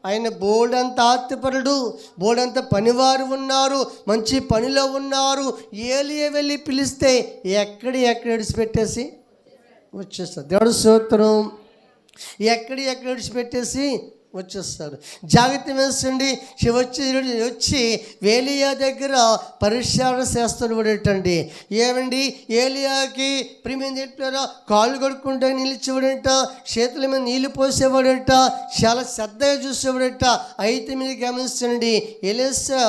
ఆయన బోర్డంత ఆత్మపరుడు, బోర్డంత పనివారు ఉన్నారు, మంచి పనిలో ఉన్నారు. ఏలియా వెళ్ళి పిలిస్తే ఎక్కడ విడిచిపెట్టేసి వచ్చేస్తారు. దేవుడు స్తోత్రం. ఎక్కడ విడిచిపెట్టేసి వచ్చేస్తారు. జాగ్రత్త వేసండి. వచ్చి ఏలియా దగ్గర పరిశీలన చేస్తాడు వాడేటండి. ఏమండి, ఏలియాకి ప్రియమైన చెప్పారా, కాళ్ళు కడుక్కుంటే నిలిచేవాడంట, చేతుల మీద నీళ్లు పోసేవాడంట, చాలా శ్రద్ధగా చూసేవాడంట. అయితే మీరు గమనించండి, ఎలీషా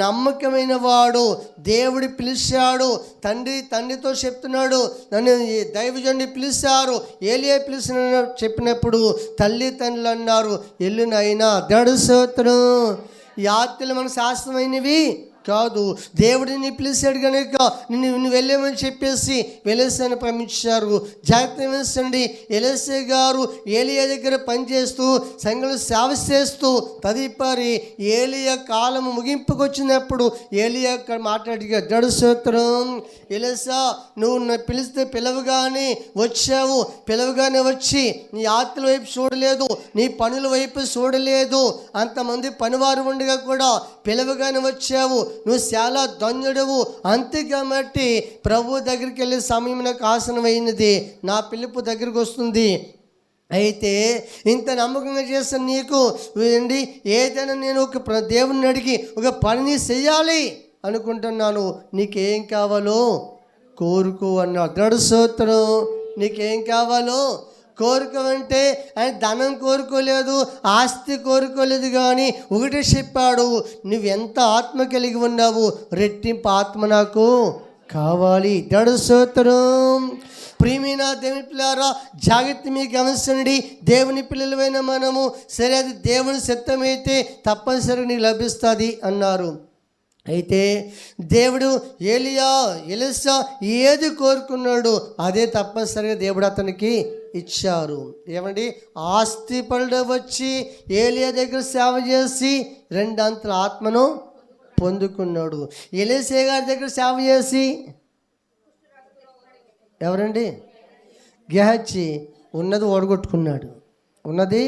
నమ్మకమైన వాడు. దేవుడు పిలిచాడు, తండ్రితో చెప్తున్నాడు, నన్ను దైవజనుడిని పిలిచారు, ఏలియా పిలిచిన చెప్పినప్పుడు తల్లిదండ్రులు అన్నారు, ఎల్లునైనా. దేవుడు స్తోత్రం. ఈ ఆత్మలు మన శాస్త్రమైనవి కాదు. దేవుడిని పిలిచాడు కనుక నిన్ను వెళ్ళేమని చెప్పేసి ఎలీషాను పంపించారు. జాగ్రత్త వేసండి. ఎలీషా గారు ఏలియా దగ్గర పనిచేస్తూ సంఘంలో సేవ చేస్తూ తదుపరి ఏలియా కాలం ముగింపుకు వచ్చినప్పుడు ఏలియా మాట్లాడిగా, దేవుడు స్తోత్రం. ఎలీషా, నువ్వు పిలిస్తే పిలవగానే వచ్చావు, పిలవగానే వచ్చి నీ ఆత్మల వైపు చూడలేదు, నీ పనుల వైపు చూడలేదు, అంతమంది పనివారు ఉండగా కూడా పిలవగానే వచ్చావు, నువ్వు చాలా ధన్యుడవు. అంతే కాబట్టి ప్రభు దగ్గరికి వెళ్ళే సమయం నాకు ఆసనమైనది, నా పిలుపు దగ్గరికి వస్తుంది. అయితే ఇంత నమ్మకంగా చేస్తాను నీకు ఏంటి, ఏదైనా నేను ఒక దేవుని అడిగి ఒక పనిని చెయ్యాలి అనుకుంటున్నాను, నీకేం కావాలో కోరుకో అన్నాడు. దేవుడు స్తోత్రం. నీకేం కావాలో కోరుకోమంటే ఆయన ధనం కోరుకోలేదు, ఆస్తి కోరుకోలేదు, కానీ ఒకటే చెప్పాడు, నువ్వెంత ఆత్మ కలిగి ఉన్నావు, రెట్టింపు ఆత్మ నాకు కావాలి. దేవుడు స్తోత్రం. ప్రియమైన దేవుని పిల్లారా, జాగ్రత్త మీకు గమనించండి. దేవుని పిల్లలమైన మనము సరే అది దేవుని చిత్తమైతే తప్పనిసరిగా నీకు లభిస్తుంది అన్నారు. అయితే దేవుడు ఎలీషా ఏది కోరుకున్నాడు అదే తప్పనిసరిగా దేవుడు అతనికి ఇచ్చారు. ఏమండి, ఆస్తి పరుడు వచ్చి ఏలియా దగ్గర సేవ చేసి 2 అంతల ఆత్మను పొందుకున్నాడు. ఎలీషా గారి దగ్గర సేవ చేసి ఎవరండి, గెహజీ ఉన్నది ఓడగొట్టుకున్నాడు, ఉన్నది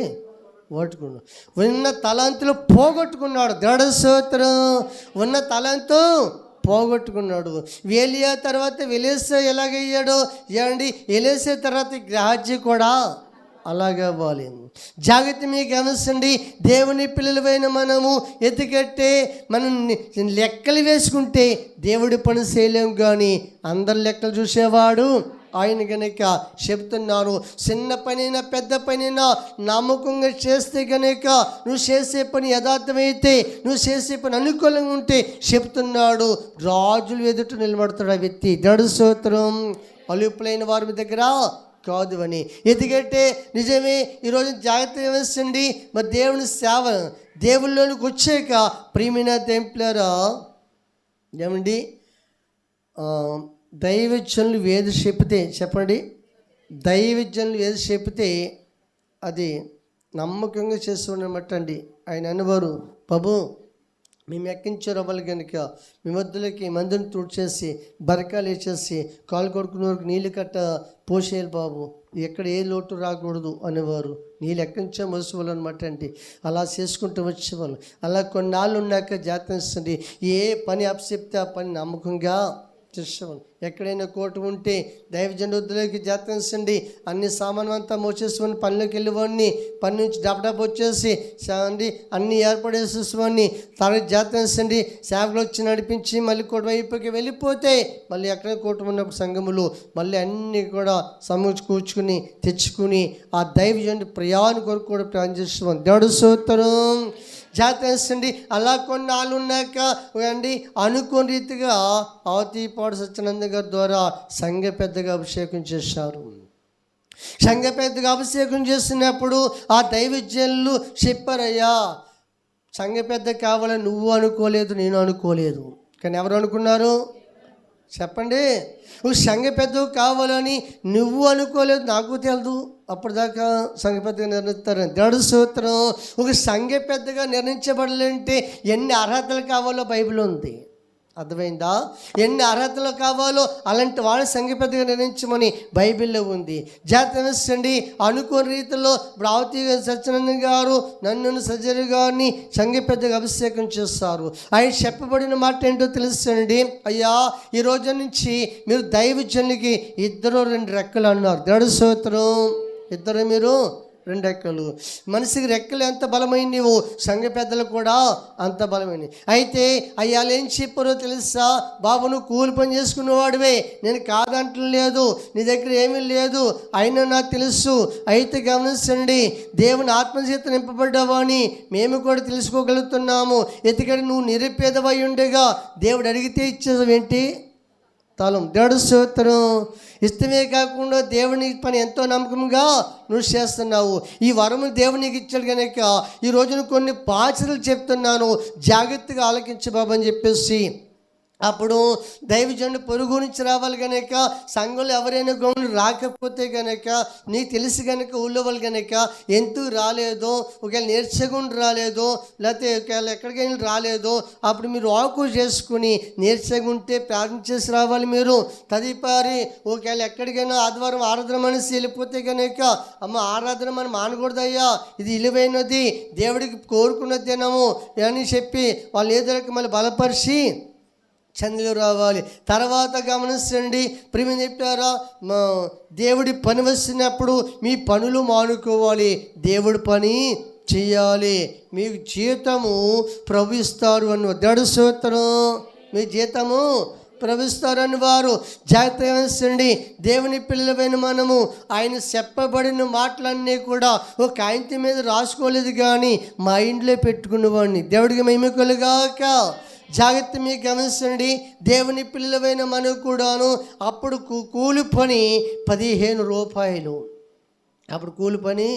ఓట్టుకున్నాడు, ఉన్న తలంతులు పోగొట్టుకున్నాడు. దేవుడు స్తోత్రం. ఉన్న తలంతు పోగొట్టుకున్నాడు. ఏలియా తర్వాత ఎలీషా ఎలాగయ్యాడో ఏమండి, ఎలీషా తర్వాత గెహజీ కూడా అలాగే అవ్వాలి. జాగ్రత్త మీకు గమనించండి, దేవుని పిల్లలమైన మనము ఎందుకంటే మనం లెక్కలు వేసుకుంటే దేవుడి పని చేయలేము, కానీ అందరి లెక్కలు చూసేవాడు ఆయన. కనుక చెప్తున్నాను, చిన్న పనైనా పెద్ద పనైనా నమ్మకంగా చేస్తే కనుక నువ్వు చేసే పని యథార్థమైతే, నువ్వు చేసే పని అనుకూలంగా ఉంటే చెప్తున్నాడు, రాజులు ఎదుట నిలబడతాడు ఆ వ్యక్తి. దేవుని స్తోత్రం. అలుపులైన వారి దగ్గర కాదు అని. ఎందుకంటే నిజమే, ఈరోజు జాగ్రత్తగా వేసండి. మరి దేవుని సేవ దేవుళ్ళలోనికి వచ్చాక ప్రియమైన దేవులారా ఏమండి, దైవజనులు ఏది చెప్తే చెప్పండి, దైవజనులు ఏది చెప్తే అది నమ్మకంగా చేస్తున్నమాట అండి. ఆయన అనేవారు, బాబు మేము ఎక్కించారు అవ్వాలి కనుక మీ మధ్యలోకి మందిని తుడిచేసి బరకాలు వేసేసి కాలు కొడుకునే వరకు నీళ్ళు కట్ట పోసేయాలి బాబు, ఎక్కడ ఏ లోటు రాకూడదు అనేవారు. నీళ్ళు ఎక్కించే మోసేవాళ్ళు అనమాట అండి. అలా చేసుకుంటూ వచ్చేవాళ్ళు. అలా కొన్నాళ్ళు ఉన్నాక జాతనిస్తుంది, ఏ పని అప్పచెప్తే ఆ పని నమ్మకంగా చేసేవాళ్ళు. ఎక్కడైనా కోర్టు ఉంటే దైవజనుడికి జాతనించండి, అన్ని సామాను అంతా మోసేసుకొని పనిలోకి వెళ్ళేవాడిని, పని నుంచి డబ్బు వచ్చేసి అండి అన్నీ ఏర్పడేసేసేవాడిని. తర్వాత జాతనించండి, సేవకులు వచ్చి నడిపించి మళ్ళీ కోర్టు వైపుకి వెళ్ళిపోతే మళ్ళీ ఎక్కడ కోర్టు ఉన్నప్పుడు సంఘములు మళ్ళీ అన్నీ కూడా కూర్చుకుని తెచ్చుకుని ఆ దైవజనుడి ప్రయాణం కొరకు కూడా ప్రయాణం చేసేవాడిని. దేవుడు స్తోత్రం. జాతనించండి. అలా కొన్నాళ్ళు ఉన్నాక అండి అనుకోని రీతిగా అవతిపాడు సత్యానంద గారి ద్వారా సంఘ పెద్దగా అభిషేకం చేశారు. సంఘ పెద్దగా అభిషేకం చేస్తున్నప్పుడు ఆ దైవజనులు చెప్పారయ్యా, సంఘ పెద్ద కావాలని నువ్వు అనుకోలేదు, నేను అనుకోలేదు, కానీ ఎవరు అనుకున్నారు చెప్పండి? నువ్వు సంఘ పెద్ద కావాలని నువ్వు అనుకోలేదు, నాకు తెలియదు. అప్పటిదాకా సంఘ పెద్దగా నిర్ణయిస్తారని. దేవుని స్తోత్రం. ఒక సంఘ పెద్దగా నిర్ణయించబడాలంటే ఎన్ని అర్హతలు కావాలో బైబిల్ ఉంది. అర్థమైందా? ఎన్ని అర్హతలు కావాలో అలాంటి వాళ్ళ సంఘ పెద్దగా నిర్ణయించమని బైబిల్లో ఉంది. జాతనించండి. అనుకోని రీతిలో రావతి సత్యనంద గారు నన్ను సజ్జరి గారిని సంఘ పెద్దగా అభిషేకం చేస్తారు. ఆయన చెప్పబడిన మాట ఏంటో తెలుసండి, అయ్యా ఈ రోజు నుంచి మీరు దైవజనులకి 2 రెక్కలు అన్నారు. దేవుని స్తోత్రం. ఇద్దరు మీరు 2 రెక్కలు. మనిషికి రెక్కలు ఎంత బలమైనవో సంఘ పెద్దలు కూడా అంత బలమైనవి. అయితే అయ్యాలు ఏం చెప్పారో తెలుసా? బాబు నువ్వు కూలి పని చేసుకునేవాడివే, నేను కాదంటలేదు, నీ దగ్గర ఏమీ లేదు, అయినా నాకు తెలుసు. అయితే గమనించండి, దేవుని ఆత్మచేత నింపబడ్డావని మేము కూడా తెలుసుకోగలుగుతున్నాము. ఎందుకంటే నువ్వు నిరుపేదవై ఉండగా దేవుడు అడిగితే ఇచ్చేదేంటి? తాళం. దేవుని స్తోత్రం. ఇష్టమే కాకుండా దేవుని పని ఎంతో నమ్మకంగా నువ్వు చేస్తున్నావు. ఈ వరము దేవునికి ఇచ్చాడు కనుక ఈ రోజున కొన్ని పాచలు చెప్తున్నాను, జాగ్రత్తగా ఆలకించు బాబు అని చెప్పేసి. అప్పుడు దైవజనుడు పొరుగు నుంచి రావాలి కనుక సంఘంలో ఎవరైనా గౌనులు రాకపోతే కనుక నీకు తెలిసి కనుక ఊళ్ళో వాళ్ళు కనుక ఎందుకు రాలేదో, ఒకవేళ నేర్చకుండా రాలేదో, లేకపోతే ఒకవేళ ఎక్కడికైనా రాలేదో అప్పుడు మీరు వాకు చేసుకుని నేర్చకుంటే ప్రార్థన చేసి రావాలి. మీరు తదుపరి ఒకవేళ ఎక్కడికైనా ఆదివారం ఆరాధన మనిషి వెళ్ళిపోతే కనుక అమ్మ ఆరాధన మనం మానకూడదయ్యా, ఇది విలువైనది, దేవుడికి కోరుకున్న దినము అని చెప్పి వాళ్ళు ఏదో మళ్ళీ బలపరిచి చంద్రులు రావాలి. తర్వాత గమనించండి, ప్రియమైన చెప్పారా, దేవుడి పని వచ్చినప్పుడు మీ పనులు మానుకోవాలి, దేవుడి పని చేయాలి, మీకు జీతము ప్రవహిస్తారు అని. దేవుని స్తోత్రం. మీ జీతము ప్రవహిస్తారని వారు. జాగ్రత్తగా గమనించండి. దేవుని పిల్లలమైన మనము ఆయన చెప్పబడిన మాటలన్నీ కూడా ఒక కాగితం మీద రాసుకోలేదు, కానీ మైండ్లో పెట్టుకునేవాడిని. దేవుడికి మహిమ కలుగాక. జాగ్రత్త మీకు గమనించండి. దేవుని పిల్లలైన మనకు కూడాను అప్పుడు కూలి పని 15 రూపాయలు. అప్పుడు కూలి పని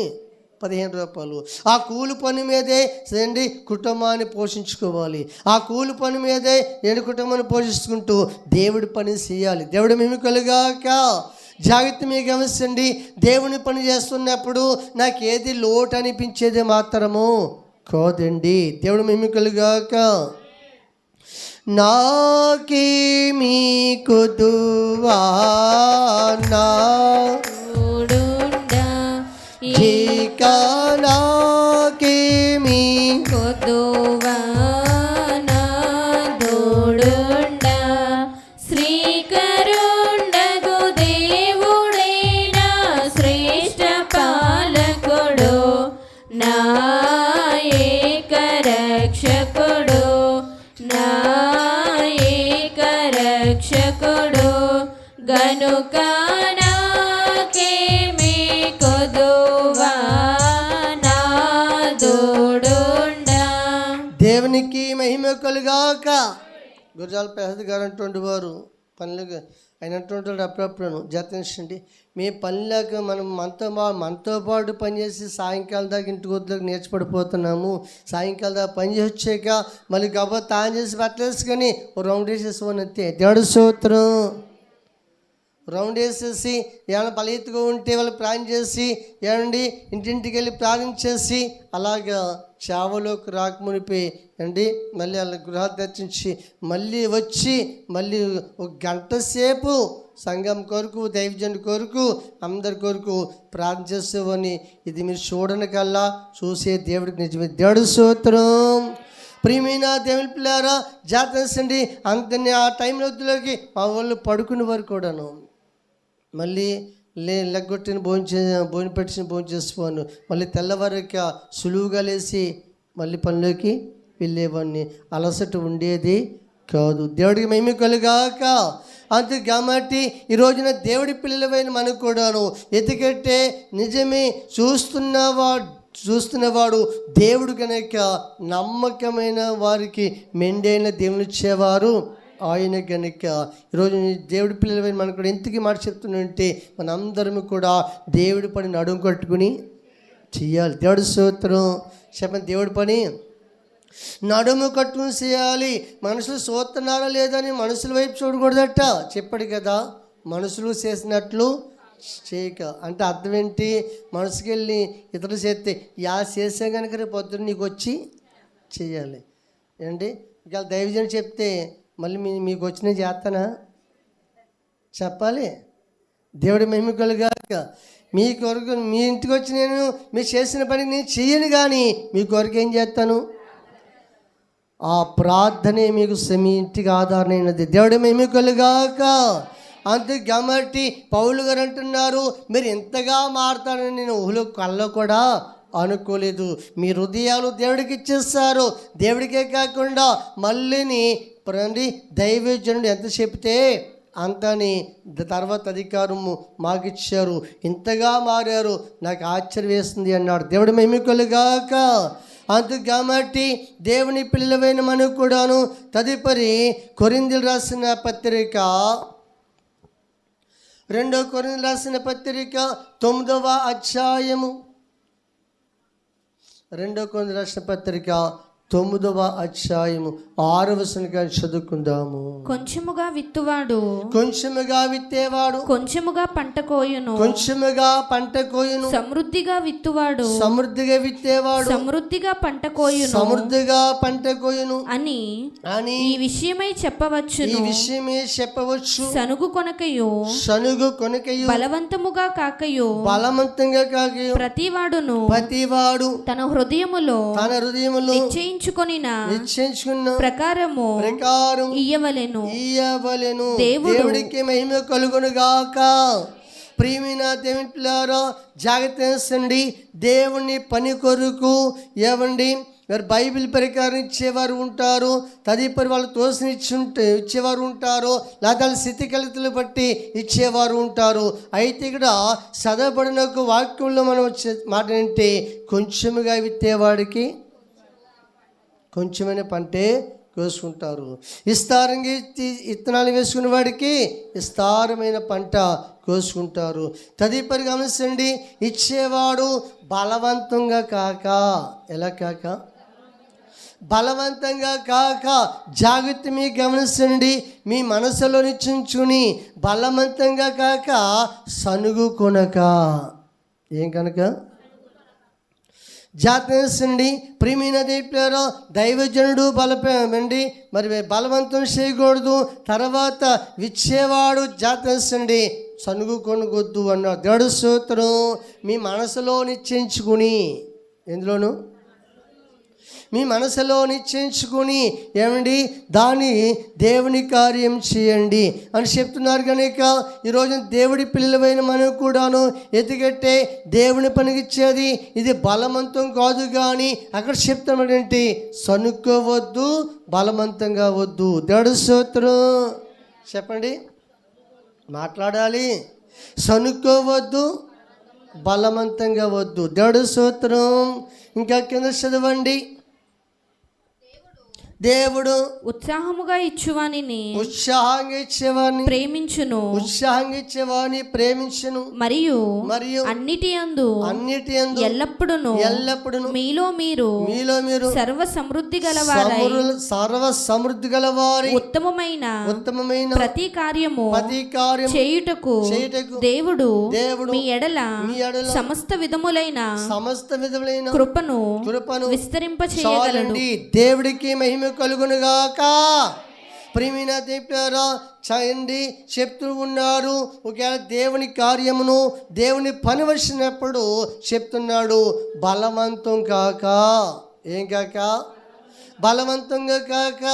15 రూపాయలు. ఆ కూలి పని మీదే ఏంటి కుటుంబాన్ని పోషించుకోవాలి. ఆ కూలి పని మీదే నేను కుటుంబాన్ని పోషించుకుంటూ దేవుడి పని చేయాలి. దేవుడు మేము కలుగాక. జాగ్రత్త మీకు గమనించండి. దేవుని పని చేస్తున్నప్పుడు నాకు ఏది లోటు అనిపించేది మాత్రము కాదండి. దేవుడు మేము కలుగాక. నాకేమీ కొదువా ఇక నాకేమీ కొదువా దోడుండా శ్రీకరుండగు దేవుడైనా శ్రేష్ఠ పాల కనుక నాకేమి కొదువా నాదుడుండా. దేవునికి మహిమ కలుగాక. గురజాల ప్రసాద్ గారు అంటుండే వారు పనులు అయినటువంటి అప్పుడప్పుడు జతనించండి. మీ పనిలాగా మనం మనతో పాటు పనిచేసి సాయంకాలం దాకా ఇంటికి వద్దులకు నేర్చిపడిపోతున్నాము. సాయంకాలం దాకా పని చేసి వచ్చాక మళ్ళీ గబ్బా తాను చేసి పెట్టలేసుకొని రౌండ్ వేసేసుకోని అంతే. దేవుడి స్తోత్రం. రౌండ్ వేసేసి ఏమైనా బలహీనతగా ఉంటే వాళ్ళు ప్రార్థన చేసి ఏమండి ఇంటింటికి వెళ్ళి ప్రార్థించేసి అలాగా చావలోకి రాకమునిపి అండి మళ్ళీ వాళ్ళ గృహాలు దర్శించి మళ్ళీ వచ్చి మళ్ళీ ఒక గంట సేపు సంఘం కొరకు దైవజన్ కొరకు అందరి కొరకు ప్రార్థన చేసేవని ఇది మీరు చూడని కల్లా చూసే దేవుడికి నిజమే. దేవుడి స్తోత్రం. ప్రియమైన దేవుని పిల్లారా జాతరండి అంతని ఆ టైంలో వద్దులోకి మా వాళ్ళు పడుకునే వారు కూడాను మళ్ళీ లెగ్గొట్టిన భోజనం పెట్టిన భోజనం చేసుకోను మళ్ళీ తెల్లవారిక సులువుగా లేచి మళ్ళీ పనిలోకి వెళ్ళేవాడిని. అలసట ఉండేది కాదు. దేవుడికి మహిమ కలుగాక. అంతే కాబట్టి ఈ రోజున దేవుడి పిల్లలమైన మనకు కూడాను ఎందుకంటే నిజమే చూస్తున్నవాడు దేవుడు కనుక నమ్మకమైన వారికి మెండైన దేవుని ఇచ్చేవారు ఆయన కనుక. ఈరోజు దేవుడి పిల్లలమైన మనకు కూడా ఎంతకీ మాట చెప్తున్నంటే మనందరం కూడా దేవుడి పని నడుము కట్టుకుని చెయ్యాలి. దేవుడి స్తోత్రం. చెప్పండి. దేవుడి పని నడుము కట్టుకుని చేయాలి. మనుషులు చూస్తున్నారా లేదని మనుషుల వైపు చూడకూడదట చెప్పాడు కదా. మనుషులు చేసినట్లు చేయక అంటే అర్థం ఏంటి? మనసుకి వెళ్ళి ఇతరులు చేస్తే చేసే కనుక రేపు పొద్దున్న నీకు వచ్చి చేయాలి ఏంటి. ఇక దైవజన్ చెప్తే మళ్ళీ మీకు వచ్చిన చేస్తానా చెప్పాలి. దేవుడి మహిమ కలుగాక. మీ కొరకు మీ ఇంటికి వచ్చి నేను మీరు చేసిన పని నేను చెయ్యను కానీ మీ కొరకు ఏం చేస్తాను? ఆ ప్రార్థనే మీకు మీ ఇంటికి ఆధారమైనది. దేవుడి మహిమ కలుగాక. అంతే కాబట్టి పౌలు గారు అంటున్నారు మీరు ఎంతగా మారుతారని నేను ఊహలో కళ్ళలో కూడా అనుకోలేదు. మీ హృదయాలు దేవుడికి ఇచ్చేస్తారు. దేవుడికే కాకుండా మళ్ళీని రండి దైవజనుడు ఎంత చెప్తే అంతని తర్వాత అధికారము మాకు ఇచ్చారు. ఇంతగా మారారు నాకు ఆశ్చర్యం వేస్తుంది అన్నాడు. దేవుడి మహిమ కలుగాక. అందుకు కాబట్టి దేవుని పిల్లలైన మనకు కూడాను తదుపరి కొరింథీయులకు రాసిన పత్రిక 2 కొరింథీయులకు రాసిన పత్రిక 9వ అధ్యాయము 2 కొరింథీయులకు రాసిన పత్రిక 9వ అధ్యాయము 6వ వచనం చదువుకుందాము. కొంచెముగా విత్తువాడు కొంచెముగా విత్తేవాడు కొంచెముగా పంట కోయును. కొంచెముగా పంట కోయును. సమృద్ధిగా విత్తువాడు సమృద్ధిగా విత్తేవాడు సమృద్ధిగా పంట కోయును. సమృద్ధిగా పంట కోయును అని ఈ విషయమై చెప్పవచ్చు. ఈ విషయమే చెప్పవచ్చు. సనుగు కొనకయు బలవంతముగా కాకయు బలవంతంగా కాకయు ప్రతివాడు తన హృదయములో నిశ్చయించుకున్న ప్రకారము ఇయ్యవలెను. దేవుడికి మహిమ కలుగును గాక. ప్రియమైన దేవుని పిల్లారా జాగ్రత్త వహించండి. దేవుని పని కొరకు ఏవండి మరి బైబిల్ ప్రకారం ఇచ్చేవారు ఉంటారు. తదుపరి వాళ్ళు ఇచ్చేవారు ఉంటారు. లేదా వాళ్ళ స్థితిగతులు బట్టి ఇచ్చేవారు ఉంటారు. అయితే ఇక్కడ చదవబడిన వాక్యంలో మనం వచ్చే మాట ఏంటి? కొంచెముగా విత్తేవాడికి కొంచెమైన పంటే కోసుకుంటారు. విస్తారంగా విత్తనాలు వేసుకునే వాడికి విస్తారమైన పంట కోసుకుంటారు. తదుపరి గమనించండి. ఇచ్చేవాడు బలవంతంగా కాక ఎలా కాక బలవంతంగా కాక జాగ్రత్త మీ గమనించండి. మీ మనసులో నిశ్చయించుకుని బలవంతంగా కాక సనుగు కొనక ఏం కనుక జాతనండి. ప్రియమైన దేవులారా దైవజనుడు బలపండి మరి బలవంతం చేయకూడదు. తర్వాత విచ్చేవాడు జాతనండి సనుగు కొనగొద్దు అన్నాడు. దేవుడి స్తోత్రం. మీ మనసులో నిశ్చయించుకుని ఎందులోను మీ మనసులో నిశ్చయించుకుని ఏమండి దాన్ని దేవుని కార్యం చేయండి అని చెప్తున్నారు. కనుక ఈరోజు దేవుడి పిల్లలైన మనం కూడాను ఎందుకంటే దేవుని పనికిచ్చేది ఇది బలవంతం కాదు. కానీ అక్కడ చెప్తామేంటి? సనుక్కోవద్దు, బలవంతంగా వద్దు. దేవుడి స్తోత్రం చెప్పండి. మాట్లాడాలి, సనుక్కోవద్దు, బలవంతంగా వద్దు. దేవుడు స్తోత్రం. ఇంకా కింద చదవండి. దేవుడు ఉత్సాహముగా ఇచ్చువానిని ఉత్సాహంగా ఇచ్చేవాడిని ప్రేమించును, ఉత్సాహంగా ఇచ్చేవాడిని ప్రేమించును, మరియు మరియు అన్నిటి యందు ఎల్లప్పుడూ మీలో మీరు సర్వ సమృద్ధి గలవారై సర్వ సమృద్ధి గలవారి ఉత్తమమైన ప్రతి కార్యము చేయుటకు దేవుడు మీ ఎడల సమస్త విధములైన కృపను విస్తరింప చేయగలడు. దేవుడికి మహిమ కలుగునుగాక. ప్రియమైన దేవులారా, చండి చెప్తూ ఉన్నారు. ఒకవేళ దేవుని కార్యమును దేవుని పని వచ్చినప్పుడు చెప్తున్నాడు, బలవంతం కాక, ఏం కాక, బలవంతంగా కాక,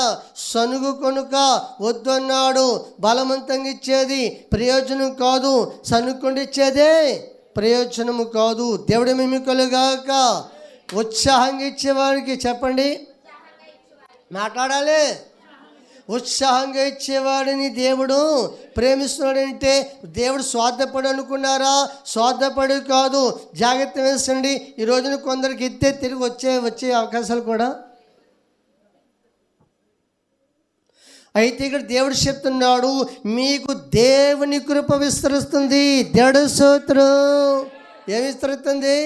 సనుగు కొనుక వద్దు అన్నాడు. బలవంతంగా ఇచ్చేది ప్రయోజనం కాదు, సనుక్కుండా ఇచ్చేదే ప్రయోజనము కాదు. దేవుడి మహిమ కలుగాక. ఉత్సాహంగా ఇచ్చేవాడికి చెప్పండి, మాట్లాడాలి. ఉత్సాహంగా ఇచ్చేవాడిని దేవుడు ప్రేమిస్తున్నాడంటే దేవుడు స్వార్థపడు అనుకున్నారా? స్వార్థపడు కాదు. జాగ్రత్త వేసండి. ఈ రోజున కొందరికి ఇస్తే తిరిగి వచ్చే అవకాశాలు కూడా. అయితే ఇక్కడ దేవుడు చెప్తున్నాడు, మీకు దేవుని కృప విస్తరిస్తుంది. దేవుడు స్తోత్రం. ఏమి విస్తరిస్తుంది?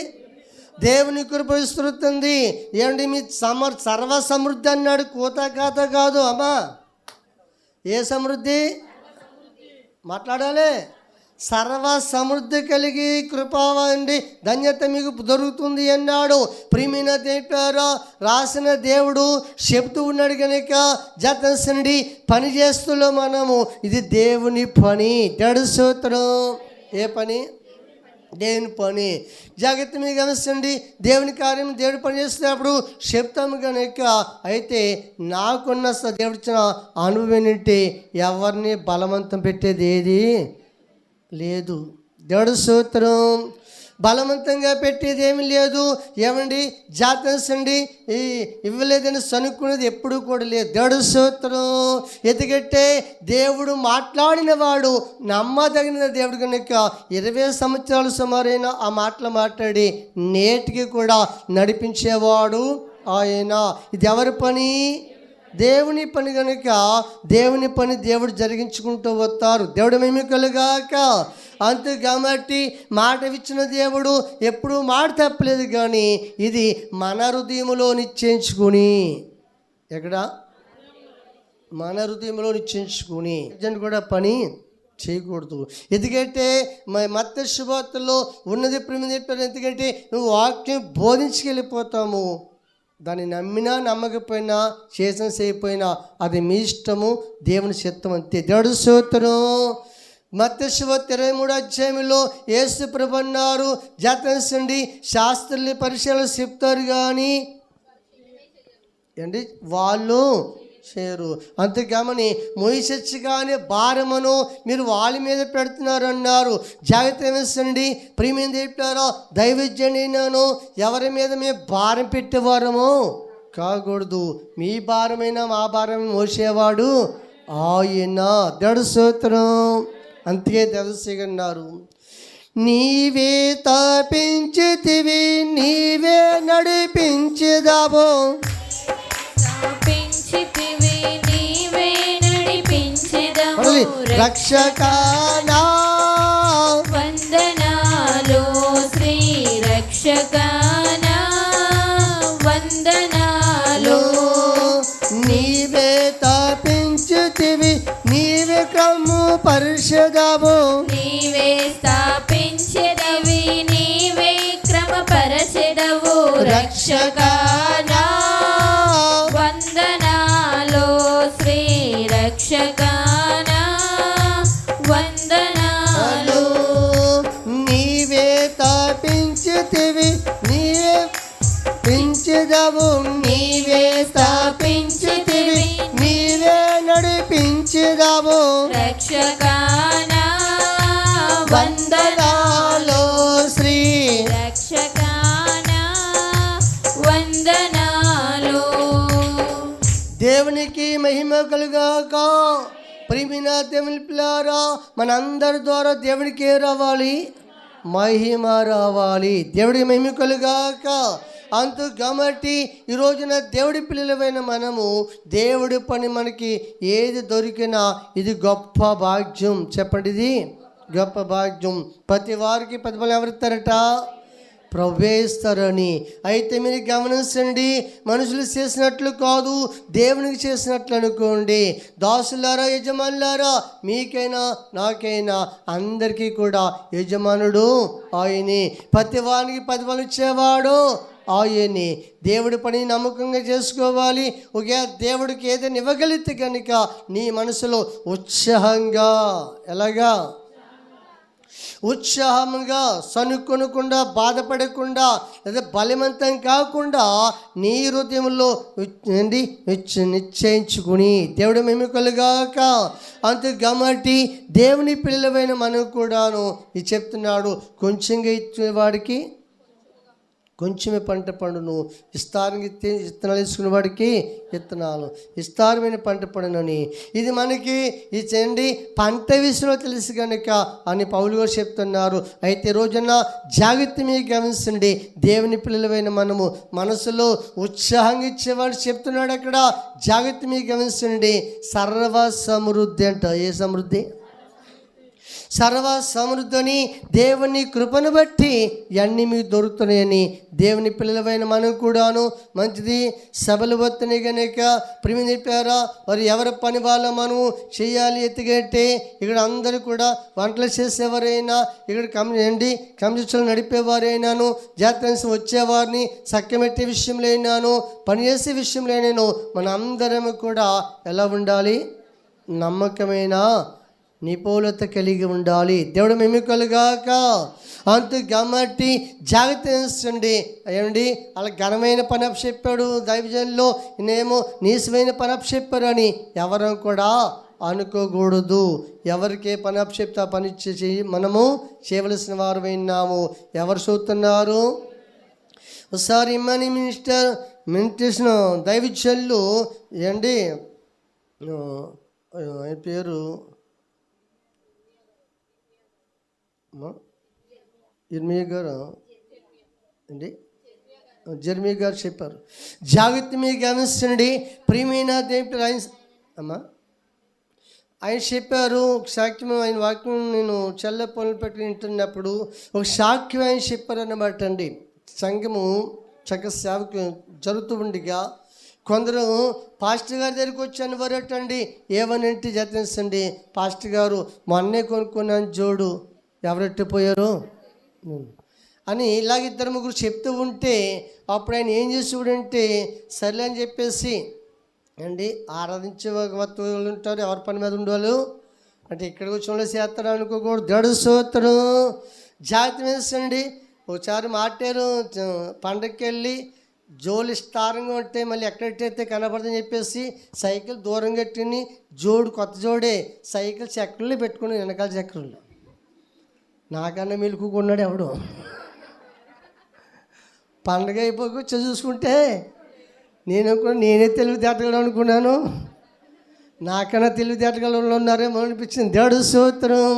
దేవుని కృప విస్తృతుంది. ఏమండి, మీ సర్వ సమృద్ధి అన్నాడు, కూతకాత కాదు అమ్మా. ఏ సమృద్ధి? మాట్లాడాలి. సర్వ సమృద్ధి కలిగి కృపావండి ధన్యత మీకు దొరుకుతుంది అన్నాడు. ప్రియమైన దేవుడా, రాసిన దేవుడు చెప్తూ ఉన్నాడు కనుక జతసండి పని చేస్తులో మనము, ఇది దేవుని పని. దేవుడి స్తోత్రం. ఏ పని? దేవుని పని. జాగ్రత్త మీద గమనించండి. దేవుని కార్యం దేవుడు పని చేస్తున్నప్పుడు చెప్తాము కనుక. అయితే నాకున్న దేవుడిచ్చిన అనుభవం ఏంటంటే ఎవరిని బలవంతం పెట్టేది ఏది లేదు. దేవుడు స్తోత్రం. బలవంతంగా పెట్టేది ఏమి లేదు. ఏమండి, జాతసండి ఇవ్వలేదని సనుక్కునేది ఎప్పుడు కూడా లేదు. దేవుడు స్తోత్రం. ఎందుకంటే దేవుడు మాట్లాడిన వాడు నమ్మదగిన దేవుడు కనుక 20 సంవత్సరాలు సుమారైన ఆ మాటలు మాట్లాడి నేటికి కూడా నడిపించేవాడు ఆయన. ఇది ఎవరి పని? దేవుని పని కనుక దేవుని పని దేవుడు జరిగించుకుంటూ వస్తారు. దేవుడు మేము కలుగాక. అంతే కాబట్టి మాట ఇచ్చిన దేవుడు ఎప్పుడూ మాట తప్పలేదు. కానీ ఇది మన హృదయంలో నిశ్చయించుకుని, ఎక్కడ? మన హృదయంలో నిశ్చయించుకుని కూడా పని చేయకూడదు. ఎందుకంటే మత్తయి శుభవార్తలో ఉన్నది ప్రేమ చెప్పారు. ఎందుకంటే నువ్వు వాక్యం బోధించుకెళ్ళిపోతాము, దాన్ని నమ్మినా నమ్మకపోయినా చేసిన చేయకపోయినా అది మీ ఇష్టము, దేవుని చిత్తం అంతే. దేవుడు స్తోత్రం. మత్తయి శుభవార్త 23వ అధ్యాయంలో యేసు ప్రభు అన్నారు, జాతకండి శాస్త్రుల్ని పరిశీలన చెప్తారు కానీ ఏంటి వాళ్ళు చేయరు. అంతేకామని మోయిసెచ్చు కానీ భారమును మీరు వాళ్ళ మీద పెడుతున్నారు అన్నారు. జాగ్రత్త వేసండి. ప్రియమైన చెప్పారో దైవజ్ఞని నేను ఎవరి మీద మేము భారం పెట్టేవారమో కాకూడదు. మీ భారమైనా మా భారం మోసేవాడు ఆయన. దేవుడు స్తోత్రం. అందుకే దేవసేగన్నారు, నీవే తప్పించితివి నీవే నడిపించిదావు, రక్షకానా వందనాలు శ్రీ రక్షకానా వందనాలు. నీవే తప్పించితివి నీవే క్రము పరిషదవు, నీవే స్థాపించితివి నీవే క్రమపరచెదవు రక్షకానా వందనాలు శ్రీ రక్షకానా వందనాలు. నీవే తప్పించితివి నీవే పెంచెదవు, నీవే స్థాపించితివి నీవే నడిపించెదవు రక్షకానా వందనాలు శ్రీ రక్షకానా వందనాలు. దేవునికి మహిమ కలుగాక. ప్రియమైన దేవుని పిల్లారా, మనందరి ద్వారా దేవుడికి ఏ రావాలి? మహిమ రావాలి. దేవుడికి మహిమ కలుగాక. అంతు కాబట్టి ఈ రోజున దేవుడి పిల్లలమైన మనము దేవుడి పని మనకి ఏది దొరికినా ఇది గొప్ప భాగ్యం. చెప్పండి, ఇది గొప్ప భాగ్యం. ప్రతి వారికి ప్రతిఫలం ఎవరిస్తారట? ప్రభువే ఇస్తారని. అయితే మీరు గమనించండి, మనుషులు చేసినట్లు కాదు, దేవునికి చేసినట్లు అనుకోండి. దాసులారా, యజమానులారా, మీకైనా నాకైనా అందరికీ కూడా యజమానుడు ఆయనే. ప్రతి వానికి ప్రతిఫలం ఇచ్చేవాడు ఆయనే. దేవుడి పని నమ్మకంగా చేసుకోవాలి. ఒకే దేవుడికి ఏదైనా ఇవ్వగలిగితే కనుక నీ మనసులో ఉత్సాహంగా, ఎలాగా? ఉత్సాహంగా, సనుక్కొనకుండా, బాధపడకుండా, లేదా బలవంతం కాకుండా నీ హృదయంలో నిశ్చయించుకుని దేవుడు మేము కలుగాక. అంతే కాబట్టి దేవుని పిల్లలమైన మనం కూడాను ఇది చెప్తున్నాడు, కొంచెంగా ఇచ్చేవాడికి కొంచెమే పంట పండును, విత్తనాలు వేసుకునే వాడికి విత్తనాలు, విస్తారమైన పంట పండునని. ఇది మనకి ఇది చేయండి పంట విషయంలో తెలుసు కనుక అని పౌలు గారు చెప్తున్నారు. అయితే రోజున జాగ్రత్త మీకు గమనించండి, దేవుని పిల్లలమైన మనము మనసులో ఉత్సాహంగా ఇచ్చేవాడు చెప్తున్నాడు అక్కడ. జాగ్రత్త మీకు గమనించండి, సర్వ సమృద్ధి అంట. ఏ సమృద్ధి? సర్వ సమృద్ధిని దేవుని కృపను బట్టి ఇవన్నీ మీకు దొరుకుతున్నాయని దేవుని పిల్లలమైన మనం కూడాను మంచిది. సభలు వస్తున్నాయి కనుక ప్రేమ చెప్పారా, మరి ఎవరి పని వాళ్ళ మనం చేయాలి. ఎత్తుగట్టే ఇక్కడ అందరూ కూడా వంటలు చేసేవారైనా, ఇక్కడ కమ్యూనిస్టులు నడిపేవారైనాను, జాతర వచ్చేవారిని చక్కమెట్టే విషయంలో అయినాను, పనిచేసే విషయంలో అయినాను, మన అందరం కూడా ఎలా ఉండాలి? నమ్మకమైన నిపుణత కలిగి ఉండాలి. దేవుడు మేము కలుగాక. అంతు కాబట్టి జాగ్రత్త వహించండి. ఏమండి అలా ఘనమైన పని చెప్పాడు దైవజనుల్లో, నేనేమో నీచమైన పని చెప్పారు అని ఎవరు కూడా అనుకోకూడదు. ఎవరికే పని చెప్తే ఆ పని మనము చేయవలసిన వారు విన్నాము. ఎవరు చూస్తున్నారు? ఒకసారి ఇమ్మని మినిస్టేషన్ దైవజనులు ఏంటి ఆయన పేరు ఇర్మియా గారు అండి, జెర్మియా గారు చెప్పారు. జాగ్రత్త మీకు గమనించండి ప్రియమైన దేవుడు. అమ్మా ఆయన చెప్పారు ఒక సాక్ష్యం, ఆయన వాక్యం నేను చెల్ల పనులు పెట్టి వింటున్నప్పుడు ఒక సాక్ష్యం ఆయన చెప్పారు అన్నమాట అండి. సంఘము చక్క సేవకు జరుగుతూ ఉండగా కొందరు పాస్టర్ గారి దగ్గరికి వచ్చి అనేవారటండి, ఏమనంటే జతించండి పాస్టర్ గారు మొన్నే కొనుక్కున్నాను జోడు, ఎవరెట్టిపోయారు అని ఇలాగ ఇద్దరు ముగ్గురు చెప్తూ ఉంటే అప్పుడు ఆయన ఏం చేసేవాడంటే సర్లే అని చెప్పేసి అండి ఆరాధించే వాళ్ళు ఉంటారు, ఎవరి పని మీద ఉండేవాళ్ళు అంటే ఇక్కడికి వచ్చిన వాళ్ళు చేస్తారు అనుకోకూడదు. దడు సోత్తడు జాగ్రత్త వేసండి. ఒకసారి మాట్లారు పండగకి వెళ్ళి జోలు ఇస్తారంగా ఉంటే మళ్ళీ ఎక్కడెట్టయితే కనబడదని చెప్పేసి సైకిల్ దూరం కట్టిని జోడు కొత్త జోడే సైకిల్ చక్రాలు పెట్టుకుని వెనకాల చక్రాలు. నాకన్నా మెలుకున్నాడు ఎవడు. పండగ అయిపోయి చూసుకుంటే నేనే తెలివితేటగలను అనుకున్నాను, నాకన్నా తెలివితేటగలు ఉన్నారేమో అనిపించింది. దేవుడు స్తోత్రం.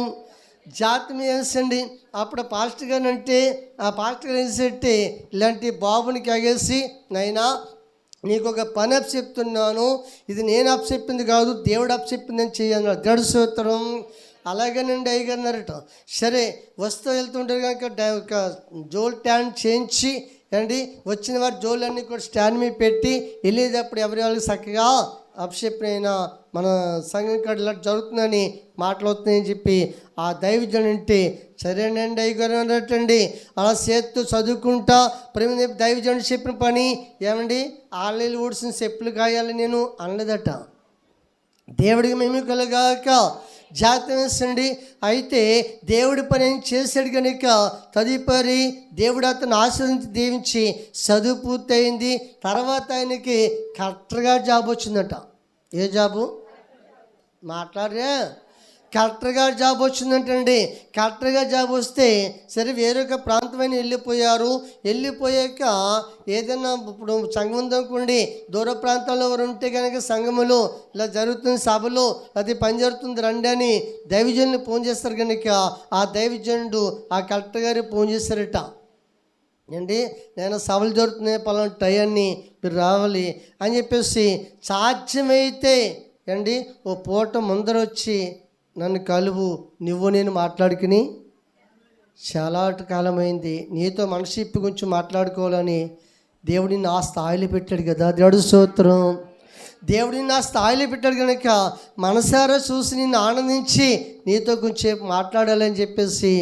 జాతి వేసండి. అప్పుడు పాస్టర్ గారు అంటే ఆ పాస్టర్ గారు వేసేట్టే ఇలాంటి బాబునికి అగేసి, నైనా నీకు ఒక పని చెప్తున్నాను, ఇది నేను అప్పచెప్పింది కాదు దేవుడు అప్పచెప్పిందని చెయ్యన్నాడు. దేవుడు స్తోత్రం. అలాగేనండి అయ్యగారన్నారట. సరే వస్తూ వెళ్తుంటారు కనుక ఒక జోల్ ట్యాండ్ చేయించి అండి వచ్చిన వారి జోలన్నీ కూడా స్టాండ్ మీద పెట్టి వెళ్ళేటప్పుడు ఎవరి వాళ్ళకి చక్కగా అప్పచెప్పిన మన సంఘం కాడ ఇలా జరుగుతుందని మాట్లాడుతున్నాయని చెప్పి ఆ దైవజనం అంటే సరేనండి అయ్యగారు అన్నట్టండి. అలా చేత్తూ చదువుకుంటా ప్రేమ దైవజనుడు చెప్పిన పని ఏమండి ఆన్లైన్ ఊడ్చిన చెప్పులు కాయాలి నేను అనలేదట. దేవుడికి మేము కలగాక జాగ్రత్త వేసండి. అయితే దేవుడి పని ఏం చేశాడు కనుక తదుపరి దేవుడు అతను ఆశ్రయించి దీవించి చదువు పూర్తయింది. తర్వాత ఆయనకి కలెక్టర్గా జాబ్ వచ్చిందట. ఏ జాబు మాట్లాడరే? కలెక్టర్గా జాబ్ వచ్చిందంటండి. కలెక్టర్గా జాబ్ వస్తే సరే వేరొక ప్రాంతమైన వెళ్ళిపోయాక ఏదైనా ఇప్పుడు సంఘం ఉందనుకోండి, దూర ప్రాంతాల్లో ఎవరు ఉంటే కనుక సంఘములో ఇలా జరుగుతుంది, సభలో అది పని జరుగుతుంది రండి అని దైవజనులు ఫోన్ చేస్తారు. కనుక ఆ దైవజనుడు ఆ కలెక్టర్ గారికి ఫోన్ చేశారట, ఏంటి నేను సభలు జరుగుతున్నాయి పలానా టయాన్ని మీరు రావాలి అని చెప్పేసి సాధ్యమైతే అండి ఓ పూట ముందరొచ్చి నన్ను కలువు, నువ్వు నేను మాట్లాడుకుని చాలా కాలమైంది, నీతో మనసు ఇప్పి కొంచెం మాట్లాడుకోవాలని దేవుడిని ఆ స్థాయిలో పెట్టాడు కదా. దేవుడి స్తోత్రం. దేవుడిని నా స్థాయిలో పెట్టాడు కనుక మనసారా చూసి నిన్ను ఆనందించి నీతో కొంచెం మాట్లాడాలని చెప్పేసి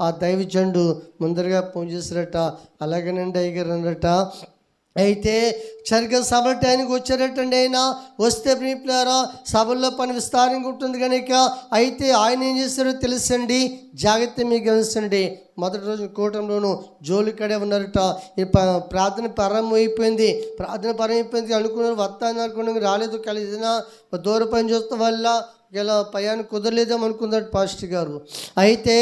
ఆ దైవజనుడు ముందరగా ఫోన్ చేశారట. అలాగేనండి అయ్యగారు అన్నట. అయితే సరిగ్గా సభ టైంకి వచ్చారటండి. ఆయన వస్తే ప్రియులారా సభల్లో పని విస్తారంగా ఉంటుంది కనుక అయితే ఆయన ఏం చేస్తారో తెలుసండి, జాగ్రత్త మీకు గమనించండి. మొదటి రోజు కూటంలోను జోలికడే ఉన్నారట. ప్రార్థన ప్రారంభమైపోయింది అనుకున్నారు, వస్తాను అనుకున్నాను, రాలేదు. కలిసినా దూర పని చూస్తాం వల్ల ఇలా పయాన్ని కుదరలేదేమో అనుకున్నాడు పాస్టర్ గారు. అయితే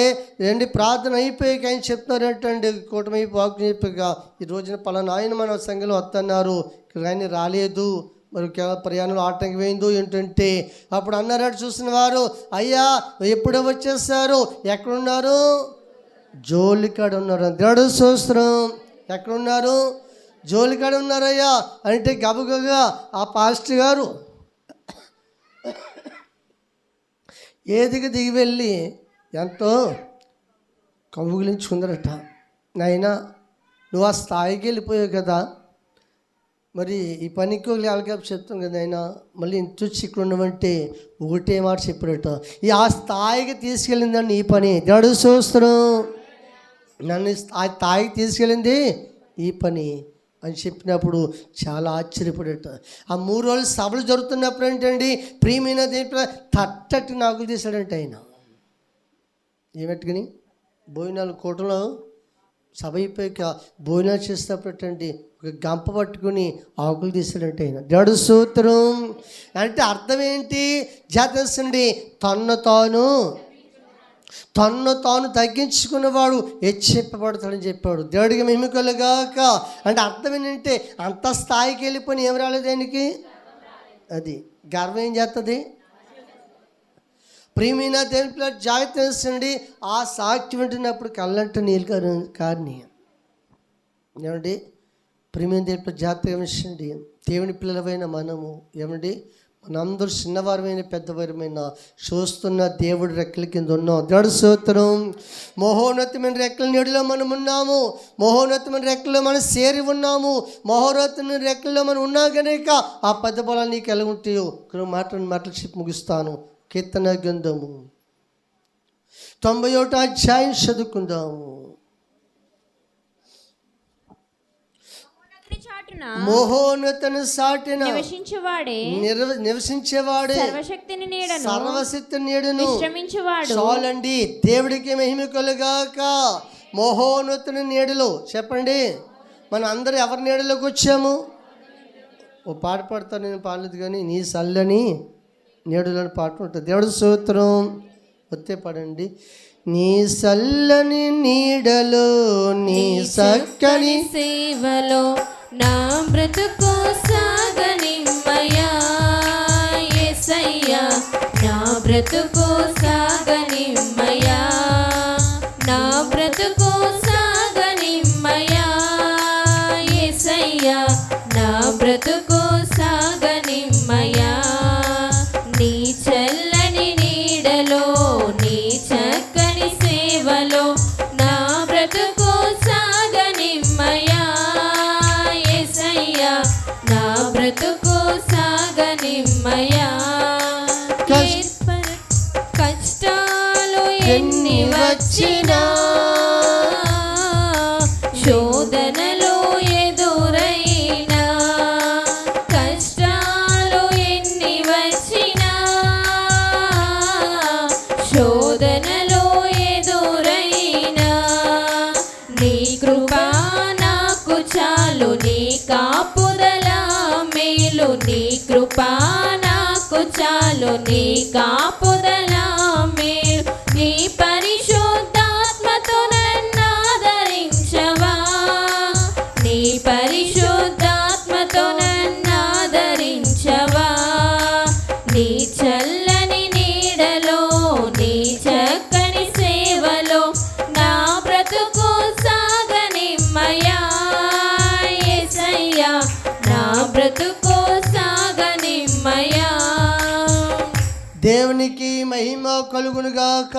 రెండు ప్రార్థన అయిపోయాక ఆయన చెప్తున్నారంటండి, కూటమి వాకు చెప్పాక ఈ రోజున పలానా ఆయన మన సంఘంలో వస్తున్నారు, ఆయన రాలేదు, మరి ప్రయాణంలో ఆటంకమైందో ఏంటంటే అప్పుడు అన్నారట చూసిన వారు, అయ్యా ఎప్పుడో వచ్చేస్తారు, ఎక్కడున్నారు? జోలికాడ ఉన్నారు. దేవుడు స్తోత్రం. ఎక్కడున్నారు? జోలికాడ ఉన్నారయ్యా అంటే గబగబగా ఆ పాస్టర్ గారు ఏదికి దిగి వెళ్ళి ఎంతో కౌగులించుకుందరట. నాయనా నువ్వు ఆ స్థాయికి వెళ్ళిపోయావు కదా, మరి ఈ పనికి వాళ్ళకి చెప్తాం కదా అయినా మళ్ళీ ఇంత వచ్చి ఇక్కడ ఉండమంటే ఒకటే మాట చెప్పారట, ఆ స్థాయికి తీసుకెళ్ళిందండి ఈ పని. దేవుడు స్తోత్రం. నన్ను ఆ స్థాయికి తీసుకెళ్ళింది ఈ పని అని చెప్పినప్పుడు చాలా ఆశ్చర్యపడట. ఆ 3 రోజులు సభలు జరుగుతున్నప్పుడు ఏంటండి ప్రియమైన దేంట్లో తట్టటి నాకులు తీశాడంటే ఆయన. ఏమెట్టుకుని భోజనాలు కూటలో సభ అయిపోయాక భోజనాలు చేసినప్పుడు అండి ఒక గంప పట్టుకుని ఆకులు తీశాడంటే ఆయన. దేవుడు స్తోత్రం. అంటే అర్థం ఏంటి? జాతేసండి తన్ను తాను తగ్గించుకున్నవాడు హెచ్చింపబడతాడని చెప్పాడు. దేవుడికి మహిమ కలుగాక. అంటే అర్థం ఏంటంటే అంత స్థాయికి వెళ్ళిపోయి ఏం రాలేదు ఆయనకి, అది గర్వం ఏం చేస్తుంది? ప్రియమైన దేవుని జాగ్రత్త వేసండి. ఆ సాక్షి వింటున్నప్పుడు కళ్ళంట నీళ్ళు కారిని. ఏమండి ప్రియమైన దేవుని జాగ్రత్తగా వేసండి. దేవుని పిల్లలమైన మనము ఏమండి మనందరూ చిన్నవారమైన పెద్దవారమైన చూస్తున్న దేవుడి రెక్కల కింద ఉన్నాం. దేవుడి స్తోత్రం. మహోన్నతమైన రెక్కల నీడలో మనం ఉన్నాము. మహోన్నతమైన రెక్కల్లో మనం చేరి ఉన్నాము. మహోన్నతమైన రెక్కల్లో మనం ఉన్నా కనుక ఆ పెద్ద బలాలు నీకు ఎలా ఉంటాయో మాటలు చెప్పి ముగిస్తాను. కీర్తన గ్రంథము 91వ అధ్యాయం చదువుకుందాము. మహోన్నతను సాటిన నివసించేవాడే సర్వశక్తి నీడను చాలండి. దేవుడికి మహిమ కలుగాక. మహోన్నతుని నీడలో చెప్పండి మనం అందరూ ఎవరి నీడలోకి వచ్చాము? ఓ పాట పాడతాను, నేను పాడలేదు కానీ నీ సల్లని నీడలని పాట ఉంటుంది. దేవుడి స్తోత్రం. ఒత్తే పాడండి. నీ సల్లని నీడలో నీ చక్కని సేవలో నా బ్రతుకు సాగనిమ్మయా యేసయ్యా, నా బ్రతుకు సాగనిమ్మయా, నా బ్రతుకు సాగనిమ్మయా యేసయ్యా, నా బ్రతుకు సాగనిమ్మయా. నీ చల్లని నీడలో నీ చక్కని సేవలో నా బ్రతుకు సాగనిమ్మయా యేసయ్యా, నా బ్రతుకు సాగనిమ్మయా. కష్టాలు ఎన్ని వచ్చినా శోధనలు ఎదురైనా, కష్టాలు ఎన్ని వచ్చినా శోధనలు ఎదురైనా, నీ కృపా నాకు చాలు, నీ కాపుదల మేలు, నీ కృపా నాకు చాలు, నీ కాపుదల మేలు. దేవునికి మహిమ కలుగునుగాక.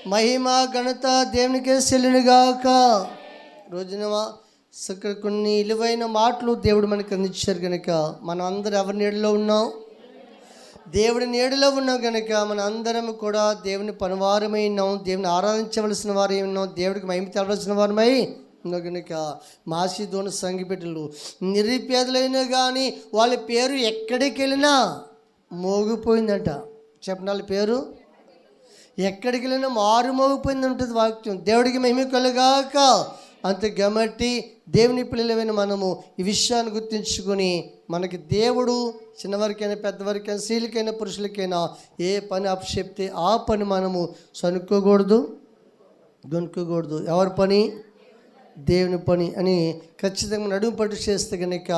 మహిమ ఘనత దేవునికే చెల్లునుగాక. రోజున ఇక్కడ కొన్ని విలువైన మాటలు దేవుడు మనకు అందించారు కనుక మనం అందరం ఎవరి నీడలో ఉన్నాం? దేవుడి నీడలో ఉన్నాం కనుక మన అందరం కూడా దేవుని పనివారమై ఉన్నాం, దేవుని ఆరాధించవలసిన వారై ఉన్నాం, దేవుడికి మహిమ తెలవలసిన వారమై ఉన్నాం కనుక మాసిదోను సంఘ బిడ్డలు నిరుపేదలైనా కానీ వాళ్ళ పేరు ఎక్కడికి వెళ్ళినా మోగిపోయిందంట. చెప్పిన వాళ్ళ పేరు ఎక్కడికి వెళ్ళినా మారు మోగిపోయింది ఉంటుంది వాక్యం. దేవుడికి మహిమ కలుగాక. అంతే కాబట్టి దేవుని పిల్లలమైన మనము ఈ విషయాన్ని గుర్తించుకొని మనకి దేవుడు చిన్నవారికైనా పెద్దవారికైనా స్త్రీలకైనా పురుషులకైనా ఏ పని అప్పచెప్తే ఆ పని మనము సనుక్కోకూడదు, గొనుక్కోకూడదు. ఎవరి పని? దేవుని పని అని ఖచ్చితంగా నడుము పట్టు చేస్తే కనుక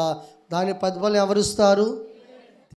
దాని ప్రతిఫలం ఎవరిస్తారు?